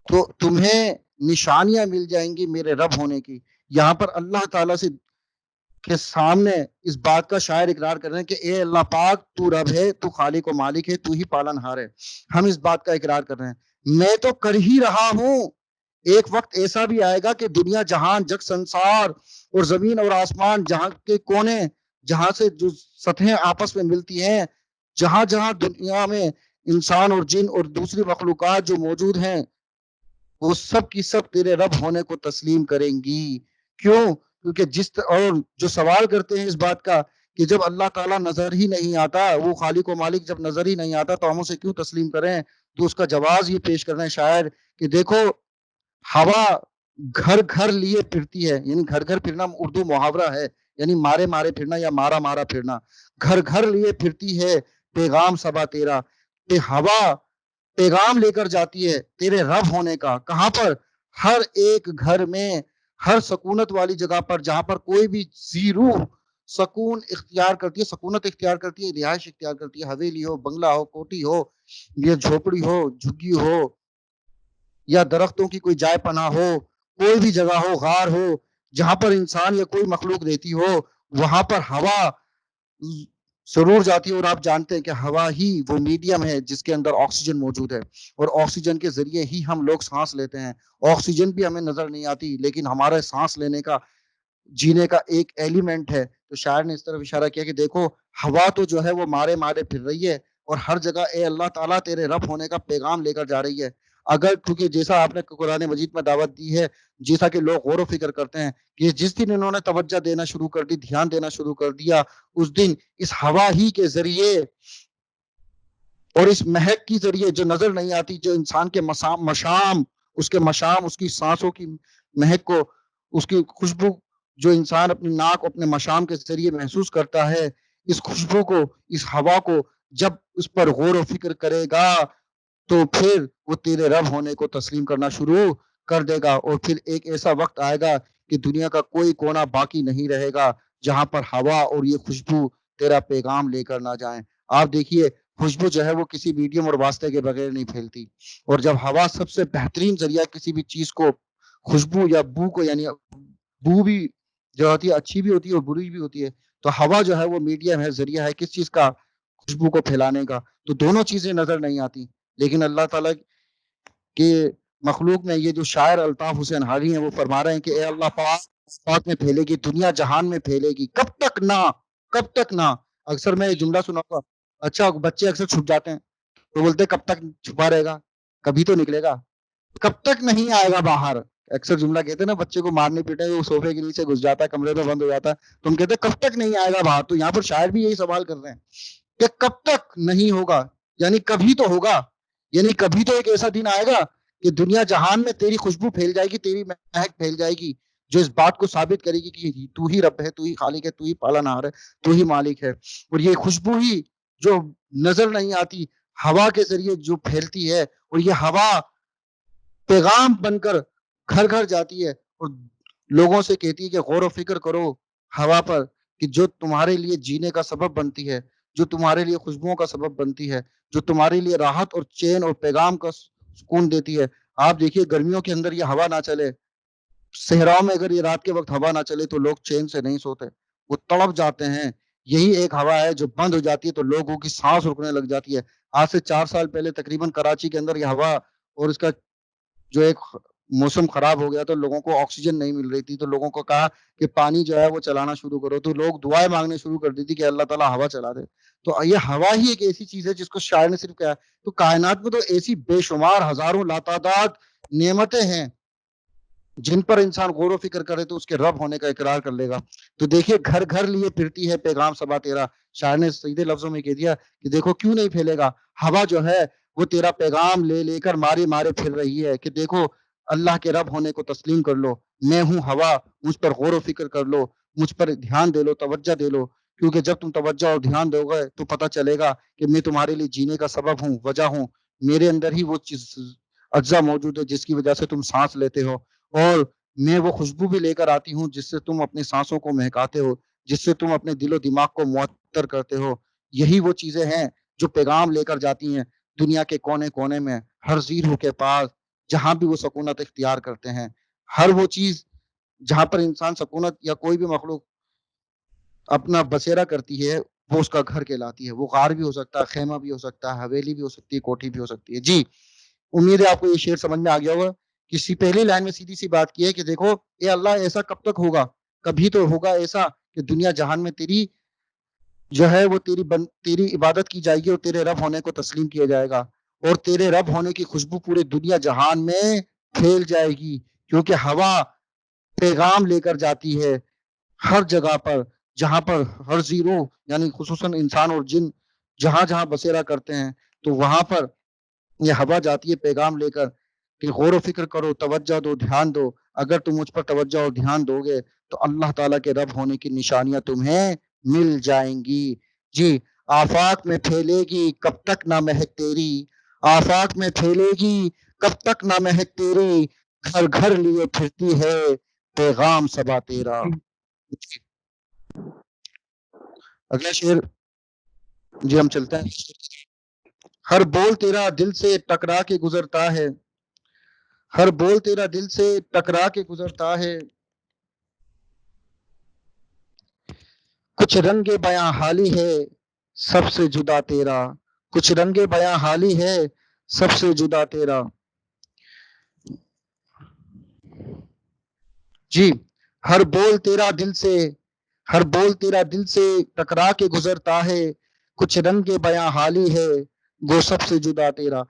تو تمہیں نشانیاں مل جائیں گی میرے رب ہونے کی. یہاں پر اللہ تعالیٰ سے کے سامنے اس بات کا شاعر اقرار کر رہے ہیں کہ اے اللہ پاک تو رب ہے, تو خالق و مالک ہے, تو ہی پالن ہار ہے. ہم اس بات کا اقرار کر رہے ہیں میں تو کر ہی رہا ہوں. ایک وقت ایسا بھی آئے گا کہ دنیا جہان جگ سنسار اور زمین اور آسمان جہاں کے کونے جہاں سے جو سطحیں آپس میں ملتی ہیں, جہاں جہاں دنیا میں انسان اور جن اور دوسری مخلوقات جو موجود ہیں وہ سب کی سب تیرے رب ہونے کو تسلیم کریں گی. کیوں؟ کیونکہ اور جو سوال کرتے ہیں اس بات کا کہ جب اللہ تعالیٰ نظر ہی نہیں آتا, وہ خالق و مالک جب نظر ہی نہیں آتا تو ہم اسے کیوں تسلیم کریں؟ تو اس کا جواز یہ پیش کر رہے ہیں شاعر کہ دیکھو ہوا گھر گھر لیے پھرتی ہے, یعنی گھر گھر پھرنا اردو محاورہ ہے, یعنی مارے مارے پھرنا یا مارا مارا پھرنا. گھر گھر لیے پھرتی ہے پیغام صبا تیرا, کہ ہوا پیغام لے کر جاتی ہے تیرے رب ہونے کا. کہاں پر؟ ہر ایک گھر میں, ہر سکونت والی جگہ پر جہاں پر کوئی بھی ذی روح سکون اختیار کرتی ہے, سکونت اختیار کرتی ہے, رہائش اختیار کرتی ہے, حویلی ہو, بنگلہ ہو, کوٹھی ہو, یا جھوپڑی ہو, جھگی ہو, یا درختوں کی کوئی جائے پناہ ہو, کوئی بھی جگہ ہو, غار ہو, جہاں پر انسان یا کوئی مخلوق رہتی ہو, وہاں پر ہوا ضرور جاتی ہے. اور آپ جانتے ہیں کہ ہوا ہی وہ میڈیم ہے جس کے اندر آکسیجن موجود ہے, اور آکسیجن کے ذریعے ہی ہم لوگ سانس لیتے ہیں. آکسیجن بھی ہمیں نظر نہیں آتی لیکن ہمارے سانس لینے کا, جینے کا ایک ایلیمنٹ ہے. تو شاعر نے اس طرف اشارہ کیا کہ دیکھو ہوا تو جو ہے وہ مارے مارے پھر رہی ہے اور ہر جگہ اے اللہ تعالیٰ تیرے رب ہونے کا پیغام لے کر جا رہی ہے. اگر کیونکہ جیسا آپ نے قرآن مجید میں دعوت دی ہے, جیسا کہ لوگ غور و فکر کرتے ہیں کہ جس دن انہوں نے توجہ دینا شروع کر دی, دھیان دینا شروع کر دیا, اس دن اس ہوا ہی کے ذریعے اور اس مہک کی ذریعے جو نظر نہیں آتی, جو انسان کے مشام اس کی سانسوں کی مہک کو, اس کی خوشبو جو انسان اپنی ناک اپنے مشام کے ذریعے محسوس کرتا ہے, اس خوشبو کو, اس ہوا کو جب اس پر غور و فکر کرے گا تو پھر وہ تیرے رب ہونے کو تسلیم کرنا شروع کر دے گا. اور پھر ایک ایسا وقت آئے گا کہ دنیا کا کوئی کونا باقی نہیں رہے گا جہاں پر ہوا اور یہ خوشبو تیرا پیغام لے کر نہ جائیں. آپ دیکھیے خوشبو جو ہے وہ کسی میڈیم اور واسطے کے بغیر نہیں پھیلتی, اور جب ہوا سب سے بہترین ذریعہ کسی بھی چیز کو, خوشبو یا بو کو, یعنی بو بھی جو ہوتی ہے اچھی بھی ہوتی ہے اور بری بھی ہوتی ہے, تو ہوا جو ہے وہ میڈیم ہے, ذریعہ ہے کس چیز کا, خوشبو کو پھیلانے کا. تو دونوں چیزیں نظر نہیں آتی, لیکن اللہ تعالیٰ کے مخلوق میں یہ جو شاعر الطاف حسین حالی ہیں وہ فرما رہے ہیں کہ اے اللہ پاک میں پھیلے گی, دنیا جہان میں پھیلے گی, کب تک نہ, کب تک نہ. اکثر میں یہ جملہ سنا گا, اچھا بچے اکثر چھپ جاتے ہیں تو بولتے کب تک چھپا رہے گا, کبھی تو نکلے گا, کب تک نہیں آئے گا باہر. اکثر جملہ کہتے ہیں نا, بچے کو مارنے پیٹے وہ صوفے کے نیچے گھس جاتا ہے, کمرے میں بند ہو جاتا ہے, تو ہم کہتے ہیں کب تک نہیں آئے گا باہر. تو یہاں پر شاعر بھی یہی سوال کر رہے ہیں کہ کب تک نہیں ہوگا, یعنی کبھی تو ہوگا, یعنی کبھی تو ایک ایسا دن آئے گا کہ دنیا جہان میں تیری خوشبو پھیل جائے گی, تیری مہک پھیل جائے گی, جو اس بات کو ثابت کرے گی کہ تو ہی رب ہے, تو ہی خالق ہے, تو ہی پالنہار ہے, تو ہی مالک ہے. اور یہ خوشبو ہی جو نظر نہیں آتی ہوا کے ذریعے جو پھیلتی ہے, اور یہ ہوا پیغام بن کر گھر گھر جاتی ہے اور لوگوں سے کہتی ہے کہ غور و فکر کرو ہوا پر, کہ جو تمہارے لیے جینے کا سبب بنتی ہے, جو تمہارے لیے خوشبوؤں کا سبب بنتی ہے, جو تمہارے لیے راحت اور چین اور پیغام کا سکون دیتی ہے. آپ دیکھیے گرمیوں کے اندر یہ ہوا نہ چلے, صحراؤں میں اگر یہ رات کے وقت ہوا نہ چلے تو لوگ چین سے نہیں سوتے, وہ تڑپ جاتے ہیں. یہی ایک ہوا ہے جو بند ہو جاتی ہے تو لوگوں کی سانس رکنے لگ جاتی ہے. آج سے 4 سال پہلے تقریباً کراچی کے اندر یہ ہوا اور اس کا جو ایک موسم خراب ہو گیا تو لوگوں کو آکسیجن نہیں مل رہی تھی, تو لوگوں کو کہا کہ پانی جو ہے وہ چلانا شروع کرو, تو لوگ دعائیں مانگنے شروع کر دی تھی کہ اللہ تعالیٰ ہوا چلا دے. تو یہ ہوا ہی ایک ایسی چیز ہے جس کو شاعر نے صرف کہا. تو کائنات میں تو ایسی بے شمار ہزاروں لاتعداد نعمتیں ہیں جن پر انسان غور و فکر کرے تو اس کے رب ہونے کا اقرار کر لے گا. تو دیکھیے گھر گھر لیے پھرتی ہے پیغام صبا تیرا. شاعر نے سیدھے لفظوں میں کہہ دیا کہ دیکھو کیوں نہیں پھیلے گا, ہوا جو ہے وہ تیرا پیغام لے لے کر مارے مارے پھر رہی ہے, کہ دیکھو اللہ کے رب ہونے کو تسلیم کر لو, میں ہوں ہوا, مجھ پر غور و فکر کر لو, مجھ پر دھیان دے لو, توجہ دے لو, کیونکہ جب تم توجہ اور دھیان دو گے تو پتہ چلے گا کہ میں تمہارے لیے جینے کا سبب ہوں, وجہ ہوں, میرے اندر ہی وہ چیز اجزا موجود ہے جس کی وجہ سے تم سانس لیتے ہو. اور میں وہ خوشبو بھی لے کر آتی ہوں جس سے تم اپنی سانسوں کو مہکاتے ہو، جس سے تم اپنے دل و دماغ کو معطر کرتے ہو. یہی وہ چیزیں ہیں جو پیغام لے کر جاتی ہیں دنیا کے کونے کونے میں، ہر زیرو کے پاس، جہاں بھی وہ سکونت اختیار کرتے ہیں. ہر وہ چیز جہاں پر انسان سکونت یا کوئی بھی مخلوق اپنا بسیرا کرتی ہے وہ اس کا گھر کہلاتی ہے. وہ غار بھی ہو سکتا ہے، خیمہ بھی ہو سکتا ہے، حویلی بھی ہو سکتی ہے، کوٹھی بھی ہو سکتی ہے. جی امید ہے آپ کو یہ شعر سمجھ میں آ گیا ہوگا. کسی پہلی لائن میں سیدھی سی بات کی ہے کہ دیکھو اے اللہ ایسا کب تک ہوگا، کبھی تو ہوگا ایسا کہ دنیا جہان میں تیری جو ہے وہ تیری عبادت کی جائے گی اور تیرے رب ہونے کو تسلیم کیا جائے گا، اور تیرے رب ہونے کی خوشبو پورے دنیا جہان میں پھیل جائے گی، کیونکہ ہوا پیغام لے کر جاتی ہے ہر جگہ پر، جہاں پر ہر زیرو یعنی خصوصاً انسان اور جن جہاں جہاں بسیرا کرتے ہیں تو وہاں پر یہ ہوا جاتی ہے پیغام لے کر کہ غور و فکر کرو، توجہ دو، دھیان دو. اگر تم مجھ پر توجہ اور دھیان دو گے تو اللہ تعالیٰ کے رب ہونے کی نشانیاں تمہیں مل جائیں گی. جی آفاق میں پھیلے گی کب تک نہ مہک تیری، آفاق میں پھیلے گی کب تک نہ مہک تیری، گھر گھر لیے پھرتی ہے پیغام صبا تیرا. اگلا شعر جی ہم چلتے ہیں. ہر بول تیرا دل سے ٹکرا کے گزرتا ہے، ہر بول تیرا دل سے ٹکرا کے گزرتا ہے، کچھ رنگ بیاں حالی ہے سب سے جدا تیرا، کچھ رنگ بیاں حالی ہے سب سے جدا تیرا. جی ہر بول تیرا دل سے، ہر بول تیرا دل سے ٹکرا کے گزرتا ہے، کچھ رنگ بیاں حالی ہے گو سب سے جدا تیرا.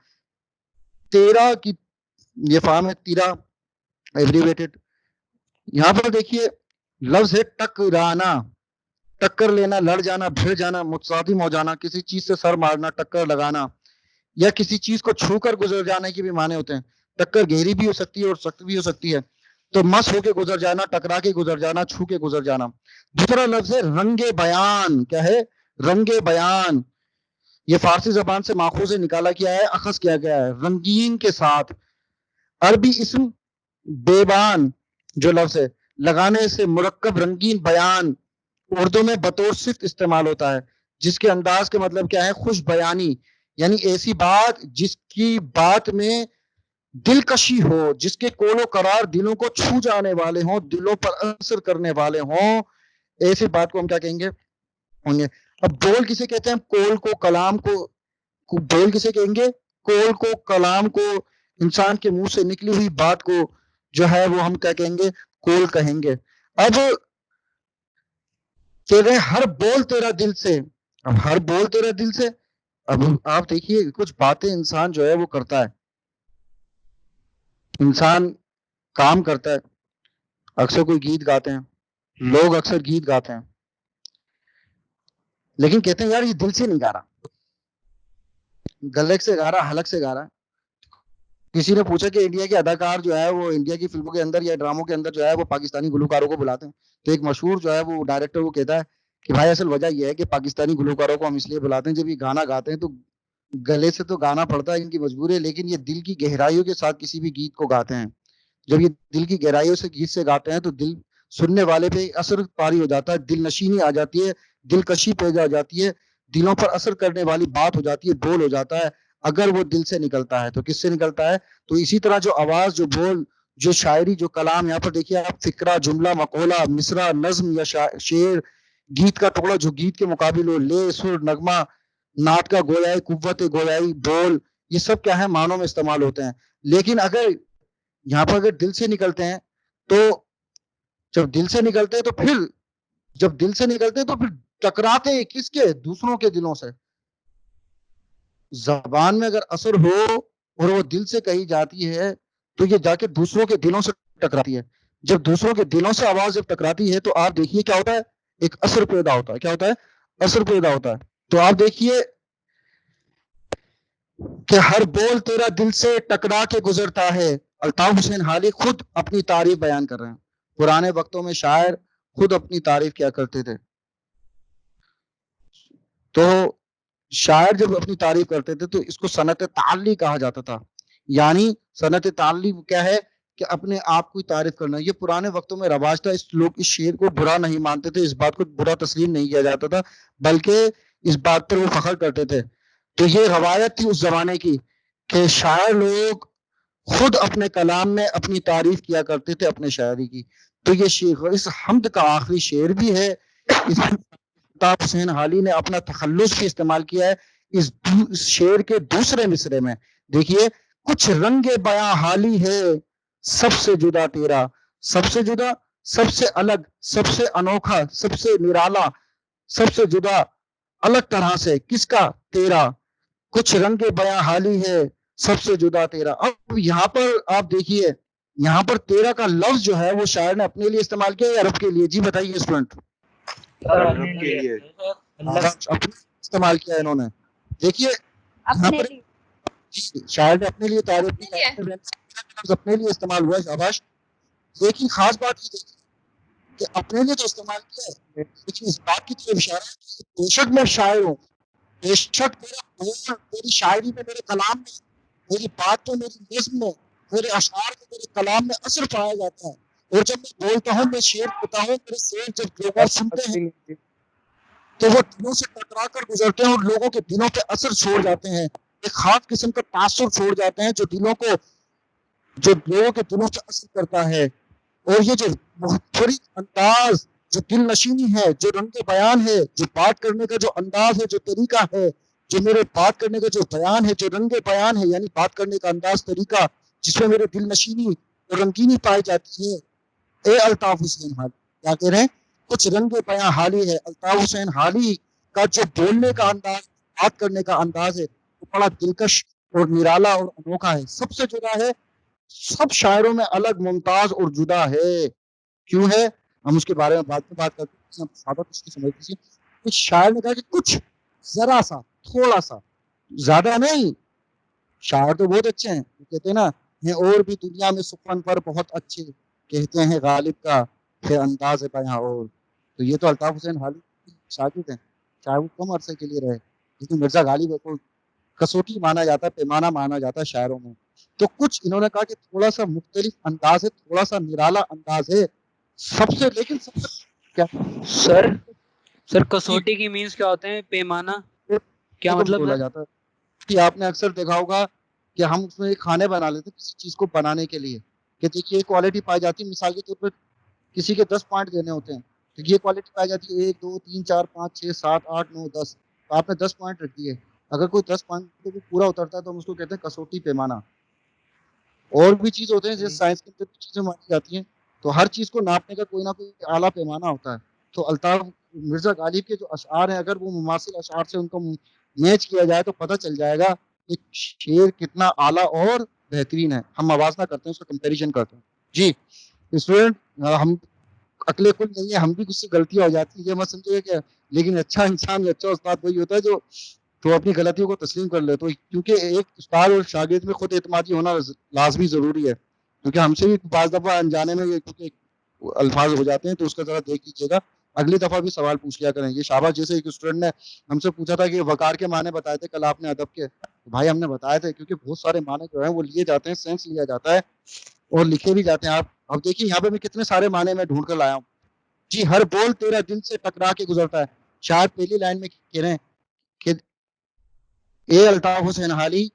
تیرا کی یہ فارم ہے تیرا ایبریویٹڈ. یہاں پر دیکھیے لفظ ہے ٹکرانا، ٹکر لینا، لڑ جانا، بھڑ جانا، متصادم ہو جانا، کسی چیز سے سر مارنا، ٹکر لگانا، یا کسی چیز کو چھو کر گزر جانے کے بھی معنی ہوتے ہیں. ٹکر گہری بھی ہو سکتی ہے اور سخت بھی ہو سکتی ہے. تو مس ہو کے گزر جانا، ٹکرا کے گزر جانا، چھو کے گزر جانا. دوسرا لفظ ہے رنگ بیان. کیا ہے؟ رنگ بیان. یہ فارسی زبان سے ماخوذ نکالا کیا ہے، اخذ کیا گیا ہے رنگین کے ساتھ. عربی اسم بیبان جو لفظ ہے لگانے سے مرکب رنگین بیان اردو میں بطور صفت استعمال ہوتا ہے، جس کے انداز کے مطلب کیا ہے؟ خوش بیانی، یعنی ایسی بات جس کی بات میں دلکشی ہو، جس کے کول و قرار دلوں کو چھو جانے والے ہوں، دلوں پر اثر کرنے والے ہوں، ایسی بات کو ہم کیا کہیں گے؟ ہوں گے. اب بول کسے کہتے ہیں؟ کول کو، کلام کو. بول کسے کہیں گے؟ کول کو، کلام کو، انسان کے منہ سے نکلی ہوئی بات کو جو ہے وہ ہم کیا کہیں گے؟ کول کہیں گے. اب تیرے ہر بول تیرا دل سے، اب ہر بول تیرا دل سے، اب آپ دیکھیے کچھ باتیں انسان جو ہے وہ کرتا ہے، انسان کام کرتا ہے، اکثر کوئی گیت گاتے ہیں، لوگ اکثر گیت گاتے ہیں لیکن کہتے ہیں یار یہ دل سے نہیں گا رہا، گلک سے گا رہا، حلق سے گا رہا. کسی نے پوچھا کہ انڈیا کے اداکار جو ہے وہ انڈیا کی فلموں کے اندر یا ڈراموں کے اندر جو ہے وہ پاکستانی گلوکاروں کو بلاتے ہیں، تو ایک مشہور جو ہے وہ ڈائریکٹر وہ کہتا ہے کہ بھائی اصل وجہ یہ ہے کہ پاکستانی گلوکاروں کو ہم اس لیے بلاتے ہیں جب یہ گانا گاتے ہیں تو گلے سے تو گانا پڑتا ہے، ان کی مجبوری ہے، لیکن یہ دل کی گہرائیوں کے ساتھ کسی بھی گیت کو گاتے ہیں. جب یہ دل کی گہرائیوں سے گیت سے گاتے ہیں تو دل سننے والے پہ اثر پاری ہو جاتا ہے، دل نشینی آ جاتی ہے، دلکشی پیدا ہو جاتی ہے، دلوں پر اثر کرنے والی بات ہو جاتی ہے، بول ہو جاتا ہے اگر وہ دل سے نکلتا ہے. تو کس سے نکلتا ہے؟ تو اسی طرح جو آواز، جو بول، جو شاعری، جو کلام، یہاں پر دیکھیے آپ فقرہ، جملہ، مقولہ، مصرع، نظم یا شعر، گیت کا ٹکڑا جو گیت کے مقابل ہو، لے، سر، نغمہ، نعت کا گویائی، قوت گویائی، بول، یہ سب کیا ہے؟ معنوں میں استعمال ہوتے ہیں. لیکن اگر یہاں پر اگر دل سے نکلتے ہیں تو جب دل سے نکلتے ہیں تو پھر جب دل سے نکلتے ہیں تو پھر ٹکراتے ہیں کس کے؟ دوسروں کے دلوں سے. زبان میں اگر اثر ہو اور وہ دل سے کہی جاتی ہے تو یہ جا کے دوسروں کے دلوں سے ٹکراتی ہے. جب دوسروں کے دلوں سے آواز جب ٹکراتی ہے تو آپ دیکھیے کیا ہوتا ہے؟ ایک اثر پیدا ہوتا ہے. کیا ہوتا ہے؟ اثر پیدا ہوتا ہے. تو آپ دیکھیے کہ ہر بول تیرا دل سے ٹکرا کے گزرتا ہے. الطاف حسین حالی خود اپنی تعریف بیان کر رہے ہیں. پرانے وقتوں میں شاعر خود اپنی تعریف کیا کرتے تھے. تو شاعر جب اپنی تعریف کرتے تھے تو اس کو صنعت تعلی کہا جاتا تھا. یعنی صنعت تعلی کیا ہے کہ اپنے آپ کو تعریف کرنا. یہ پرانے وقتوں میں رواج تھا. لوگ اس شعر کو برا نہیں مانتے تھے, اس بات کو برا تسلیم نہیں کیا جاتا تھا, بلکہ اس بات پر وہ فخر کرتے تھے. تو یہ روایت تھی اس زمانے کی کہ شاعر لوگ خود اپنے کلام میں اپنی تعریف کیا کرتے تھے اپنے شاعری کی. تو یہ شعر اس حمد کا آخری شعر بھی ہے. اس الطاف حسین حالی نے اپنا تخلص بھی استعمال کیا ہے اس شعر کے دوسرے مصرے میں. دیکھیے, کچھ رنگ بیاں حالی ہے سب سے جدا تیرا, سب سے جدا, سب سے الگ, سب سے انوکھا, سب سے نرالا, سب سے جدا الگ طرح سے, کس کا؟ تیرا. کچھ رنگ بیاں حالی ہے سب سے جدا تیرا. اب یہاں پر آپ دیکھیے, یہاں پر تیرا کا لفظ جو ہے وہ شاعر نے اپنے لیے استعمال کیا یا رب کے لیے؟ جی بتائیے اسٹوڈنٹ. رب کے لیے استعمال کیا انہوں نے. دیکھیے یہاں پر شاعر نے اپنے لیے تعریف اپنے لیے استعمال ہوا ہے. شاباش. لیکن خاص بات یہ کہ اپنے لیے تو استعمال کیا ہے, لیکن اس بات کی طرف اشارہ ہے کہ بے شک میں شاعر ہوں, بے شک میرا بول میری شاعری میں, میرے کلام میں, میری بات میں, میری نظم میں, میرے اشعار میں, میرے کلام میں اثر پایا جاتا ہے. اور جب میں بولتا ہوں, میں شعر ہوتا ہوں, میرے شعر جب لوگ سنتے ہیں تو وہ دلوں سے ٹکرا کر گزرتے ہیں اور لوگوں کے دلوں پہ اثر چھوڑ جاتے ہیں, ایک خاص قسم کا تاثر چھوڑ جاتے ہیں جو دلوں کو, جو لوگوں کے دلوں پہ اثر کرتا ہے. اور یہ جو مختلف انداز, جو دل نشینی ہے, جو رنگ بیان ہے, جو بات کرنے کا جو انداز ہے, جو طریقہ ہے, جو میرے بات کرنے کا جو بیان ہے, جو رنگ بیان ہے یعنی بات کرنے کا انداز, طریقہ جس میں میرے دل نشینی اور رنگینی پائی جاتی ہے. اے الطاف حسین حالی, کیا کہہ رہے ہیں؟ کچھ رنگ بیاں حالی ہے. الطاف حسین حالی کا جو بولنے کا انداز, بات کرنے کا انداز ہے, وہ بڑا دلکش اور نرالا اور انوکھا ہے, سب سے جدا ہے, سب شاعروں میں الگ, ممتاز اور جدا ہے. کیوں ہے؟ ہم اس کے بارے میں بعد میں بات کرتے ہیں. کچھ شاعر نے کہا کہ کچھ, ذرا سا, تھوڑا سا, زیادہ نہیں. شاعر تو بہت اچھے ہیں, کہتے ہیں نا, ہیں اور بھی دنیا میں سخن پر بہت اچھے, کہتے ہیں غالب کا ہے انداز بیاں اور. تو یہ تو الطاف حسین حالی شاگرد ہیں, چاہے وہ کم عرصے کے لیے رہے, لیکن مرزا غالب کو کسوٹی مانا جاتا ہے, پیمانہ مانا جاتا ہے شاعروں میں. تو کچھ انہوں نے کہا کہ تھوڑا سا مختلف انداز ہے, تھوڑا سا نرالا انداز ہے, سب سے, لیکن سب سے کیا سر کسوٹی کی مینس کیا ہوتے ہیں؟ پیمانہ کیا مطلب بولا جاتا ہے کہ آپ نے اکثر دیکھا ہوگا کہ ہم اس میں کھانے بنا لیتے ہیں کسی چیز کو بنانے کے لیے, کہ دیکھیے کوالٹی پائی جاتی ہے. مثال کے طور پر کسی کے 10 پوائنٹ دینے ہوتے ہیں, تو یہ کوالٹی پائی جاتی ہے 1 2 3 4 5 6 7 8 9 10. تو آپ نے 10 پوائنٹ رکھ دیے, اگر کوئی 10 پوائنٹ پورا اترتا ہے تو ہم اس کو کہتے ہیں کسوٹی پیمانہ. اور بھی چیز ہوتے ہیں جیسے سائنس کے اندر چیزیں مانی جاتی ہیں, تو ہر چیز کو ناپنے کا کوئی نہ کوئی اعلیٰ پیمانہ ہوتا ہے. تو الطاف مرزا غالب کے جو اشعار ہیں, اگر وہ مماثل اشعار سے ان کو میچ کیا جائے تو پتہ چل جائے گا کہ شعر کتنا اعلیٰ اور بہترین ہے. ہم موازنہ کرتے ہیں, اس کا کمپیریزن کرتے ہیں. جی اسٹوڈنٹ, ہم عقل کل نہیں ہے, ہم بھی کچھ سے غلطیاں ہو جاتی ہیں, یہ مت سمجھے کہ, لیکن اچھا انسان یا اچھا استاد وہی ہوتا ہے جو تو اپنی غلطیوں کو تسلیم کر لے. تو کیونکہ ایک استاد اور شاگرد میں خود اعتمادی ہونا لازمی ضروری ہے, کیونکہ ہم سے بھی بعض دفعہ انجانے میں الفاظ ہو جاتے ہیں, تو اس کا ذرا دیکھ لیجیے گا, اگلی دفعہ بھی سوال پوچھ لیا کریں. یہ شاباش. جیسے ایک اسٹوڈنٹ نے ہم سے پوچھا تھا کہ وقار کے معنی بتائے تھے کل آپ نے ادب کے, بھائی ہم نے بتائے تھے, کیونکہ بہت سارے معنی جو ہیں وہ لیے جاتے ہیں, سینس لیا جاتا ہے اور لکھے بھی جاتے ہیں. آپ اب دیکھیے یہاں پہ میں کتنے سارے معنی میں ڈھونڈ کر لایا ہوں. جی, ہر بول تیرا دل سے ٹکرا کے گزرتا ہے. شاید پہلی لائن میں کہہ رہے ہیں کہ اے الطاف حسین حالی,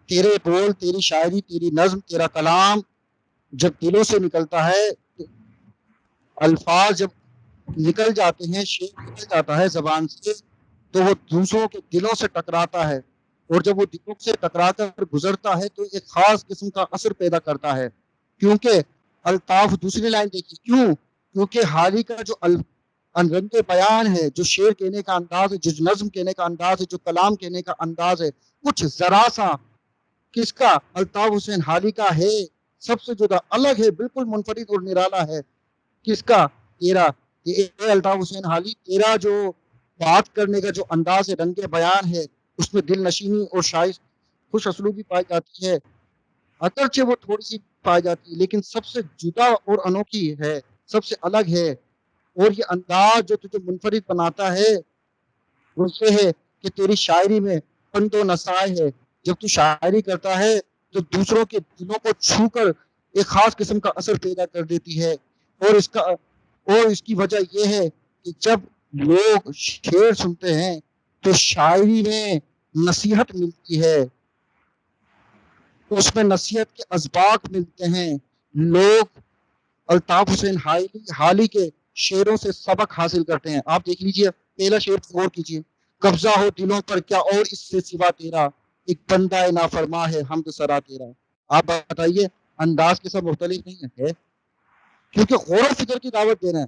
تیرے بول, تیری شاعری, تیری نظم, تیرا کلام جب دلوں سے نکلتا ہے, الفاظ جب نکل جاتے ہیں, شعر نکل جاتا ہے زبان سے, تو وہ دوسروں کے دلوں سے ٹکراتا ہے, اور جب وہ دلوں سے ٹکرا کر گزرتا ہے تو ایک خاص قسم کا اثر پیدا کرتا ہے. کیونکہ الطاف, دوسری لائن دیکھیے, کیوں؟ کیونکہ حالی کا جو رنگ بیان ہے, جو شعر کہنے کا انداز ہے, جو نظم کہنے کا انداز ہے, جو کلام کہنے کا انداز ہے, کچھ ذرا سا, کس کا؟ الطاف حسین حالی کا ہے, سب سے جدا, الگ ہے, بالکل منفرد اور نرالا ہے. کس کا؟ تیرا. اے الطاف حسین حالی, تیرا جو بات کرنے کا جو انداز ہے, رنگ بیان ہے, اس میں دل نشینی اور شائز خوش اسلوبی پائی جاتی ہے. اگرچہ وہ تھوڑی سی پائی جاتی ہے, لیکن سب سے جدا اور انوکھی ہے, سب سے الگ ہے. اور یہ انداز جو تجھے منفرد بناتا ہے وہ یہ ہے کہ تیری شاعری میں پند و نصائح ہے. جب تو شاعری کرتا ہے تو دوسروں کے دلوں کو چھو کر ایک خاص قسم کا اثر پیدا کر دیتی ہے، اور اس کی وجہ یہ ہے کہ جب لوگ شعر سنتے ہیں تو شاعری میں نصیحت ملتی ہے، اس میں نصیحت کے اسباق ملتے ہیں، لوگ الطاف حسین حالی کے شعروں سے سبق حاصل کرتے ہیں۔ آپ دیکھ لیجئے پہلا شعر غور کیجئے، قبضہ ہو دلوں پر کیا اور اس سے سوا تیرا، ایک بندہ نافرما ہے حمد سرا تیرا۔ آپ بتائیے انداز کے سب مختلف نہیں ہے، کیونکہ غور و فکر کی دعوت دے رہے ہیں،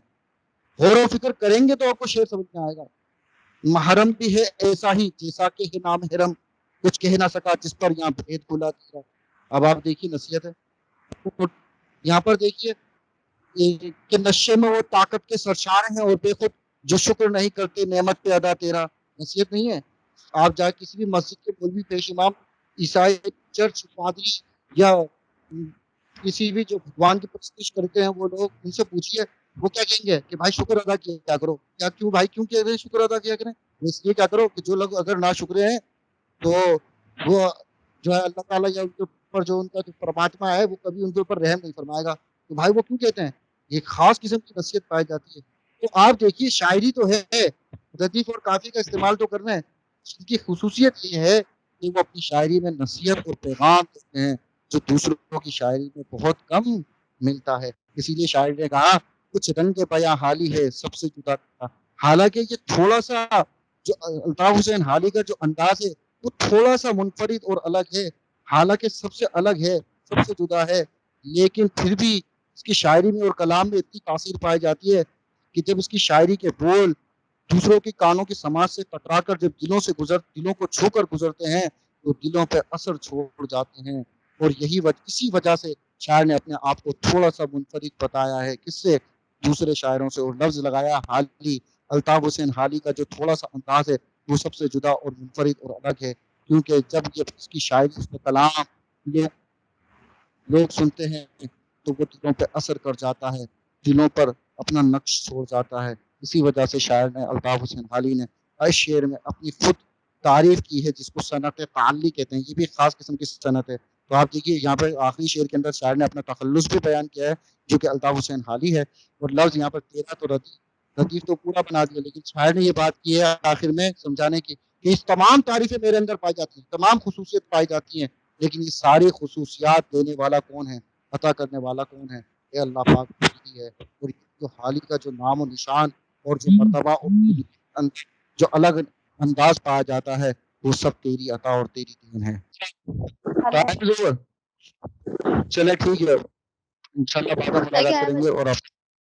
غور و فکر کریں گے تو آپ کو شعر سمجھ میں آئے گا۔ محرم بھی ہے ایسا ہی جیسا کہ ہے نام حرم، کچھ کہہ نہ سکا جس پر یہاں بھید کھلا تیرا۔ اب آپ دیکھیے نصیحت ہے، یہاں پر دیکھیے کہ نشے میں وہ طاقت کے سرشار ہیں اور بے خود جو شکر نہیں کرتے نعمت پہ ادا تیرا۔ نصیحت نہیں ہے؟ آپ جا کسی بھی مسجد کے مولوی پیش امام، عیسائی چرچ پادری، یا کسی بھی جو بھگوان کی پرستش کرتے ہیں وہ لوگ، ان سے پوچھیے وہ کیا کہیں گے کہ بھائی شکر ادا کیا کرو۔ کیوں بھائی کیوں کہہ رہے ہیں شکر ادا کیا کریں؟ اس لیے کیا کرو کہ جو لوگ اگر نا شکرے ہیں تو وہ جو ہے اللہ تعالیٰ یا ان کے اوپر جو ان کا جو پرماتما ہے وہ کبھی ان کے اوپر رحم نہیں فرمائے گا۔ تو بھائی وہ کیوں کہتے ہیں؟ ایک خاص قسم کی نصیحت پائی جاتی ہے۔ تو آپ دیکھیے شاعری تو ہے، ردیف اور کافی کا استعمال تو کرنا ہے، ان کی خصوصیت یہ ہے کہ وہ اپنی شاعری میں نصیحت اور پیغام دیتے ہیں جو دوسروں کی شاعری میں بہت کم ملتا ہے۔ اسی لیے شاعر نے کہا کچھ رنگ بیاں حالی ہے سب سے جدا تھا۔ حالانکہ یہ تھوڑا سا جو الطاف حسین حالی کا جو انداز ہے وہ تھوڑا سا منفرد اور الگ ہے، حالانکہ سب سے الگ ہے، سب سے جدا ہے، لیکن پھر بھی اس کی شاعری میں اور کلام میں اتنی تاثیر پائی جاتی ہے کہ جب اس کی شاعری کے بول دوسروں کی کانوں کی سماعت سے ٹکرا کر جب دلوں کو چھو کر گزرتے ہیں تو دلوں پہ اثر چھوڑ جاتے ہیں۔ اور اسی وجہ سے شاعر نے اپنے آپ کو تھوڑا سا منفرد بتایا ہے، کس سے؟ دوسرے شاعروں سے، اور لفظ لگایا حالی، الطاف حسین حالی کا جو تھوڑا سا انداز ہے وہ سب سے جدا اور منفرد اور الگ ہے، کیونکہ جب یہ اس کی شاعری، اس میں کلام لوگ سنتے ہیں تو وہ دلوں پہ اثر کر جاتا ہے، دلوں پر اپنا نقش چھوڑ جاتا ہے۔ اسی وجہ سے شاعر نے الطاف حسین حالی نے اس شعر میں اپنی خود تعریف کی ہے، جس کو صنعت تعلی کہتے ہیں۔ یہ بھی خاص قسم کی صنعت ہے۔ تو آپ دیکھیے یہاں پہ آخری شعر کے اندر شاعر نے اپنا تخلص بھی بیان کیا ہے جو کہ الطاف حسین حالی ہے، اور لفظ یہاں پر تیرا تو ردیف تو پورا بنا دیا، لیکن شاعر نے یہ بات کی ہے آخر میں سمجھانے کی کہ اس تمام تعریفیں میرے اندر پائی جاتی ہیں، تمام خصوصیت پائی جاتی ہیں، لیکن یہ ساری خصوصیات دینے والا کون ہے، عطا کرنے والا کون ہے؟ یہ اللہ پاک ہی ہے۔ اور جو حالی کا جو نام و نشان اور جو مرتبہ اور جو الگ انداز پایا جاتا ہے وہ سب تیری عطا اور تیری دین ہے۔ چلے ٹھیک ہے، انشاءاللہ بعد میں ملاقات کریں گے اور آپ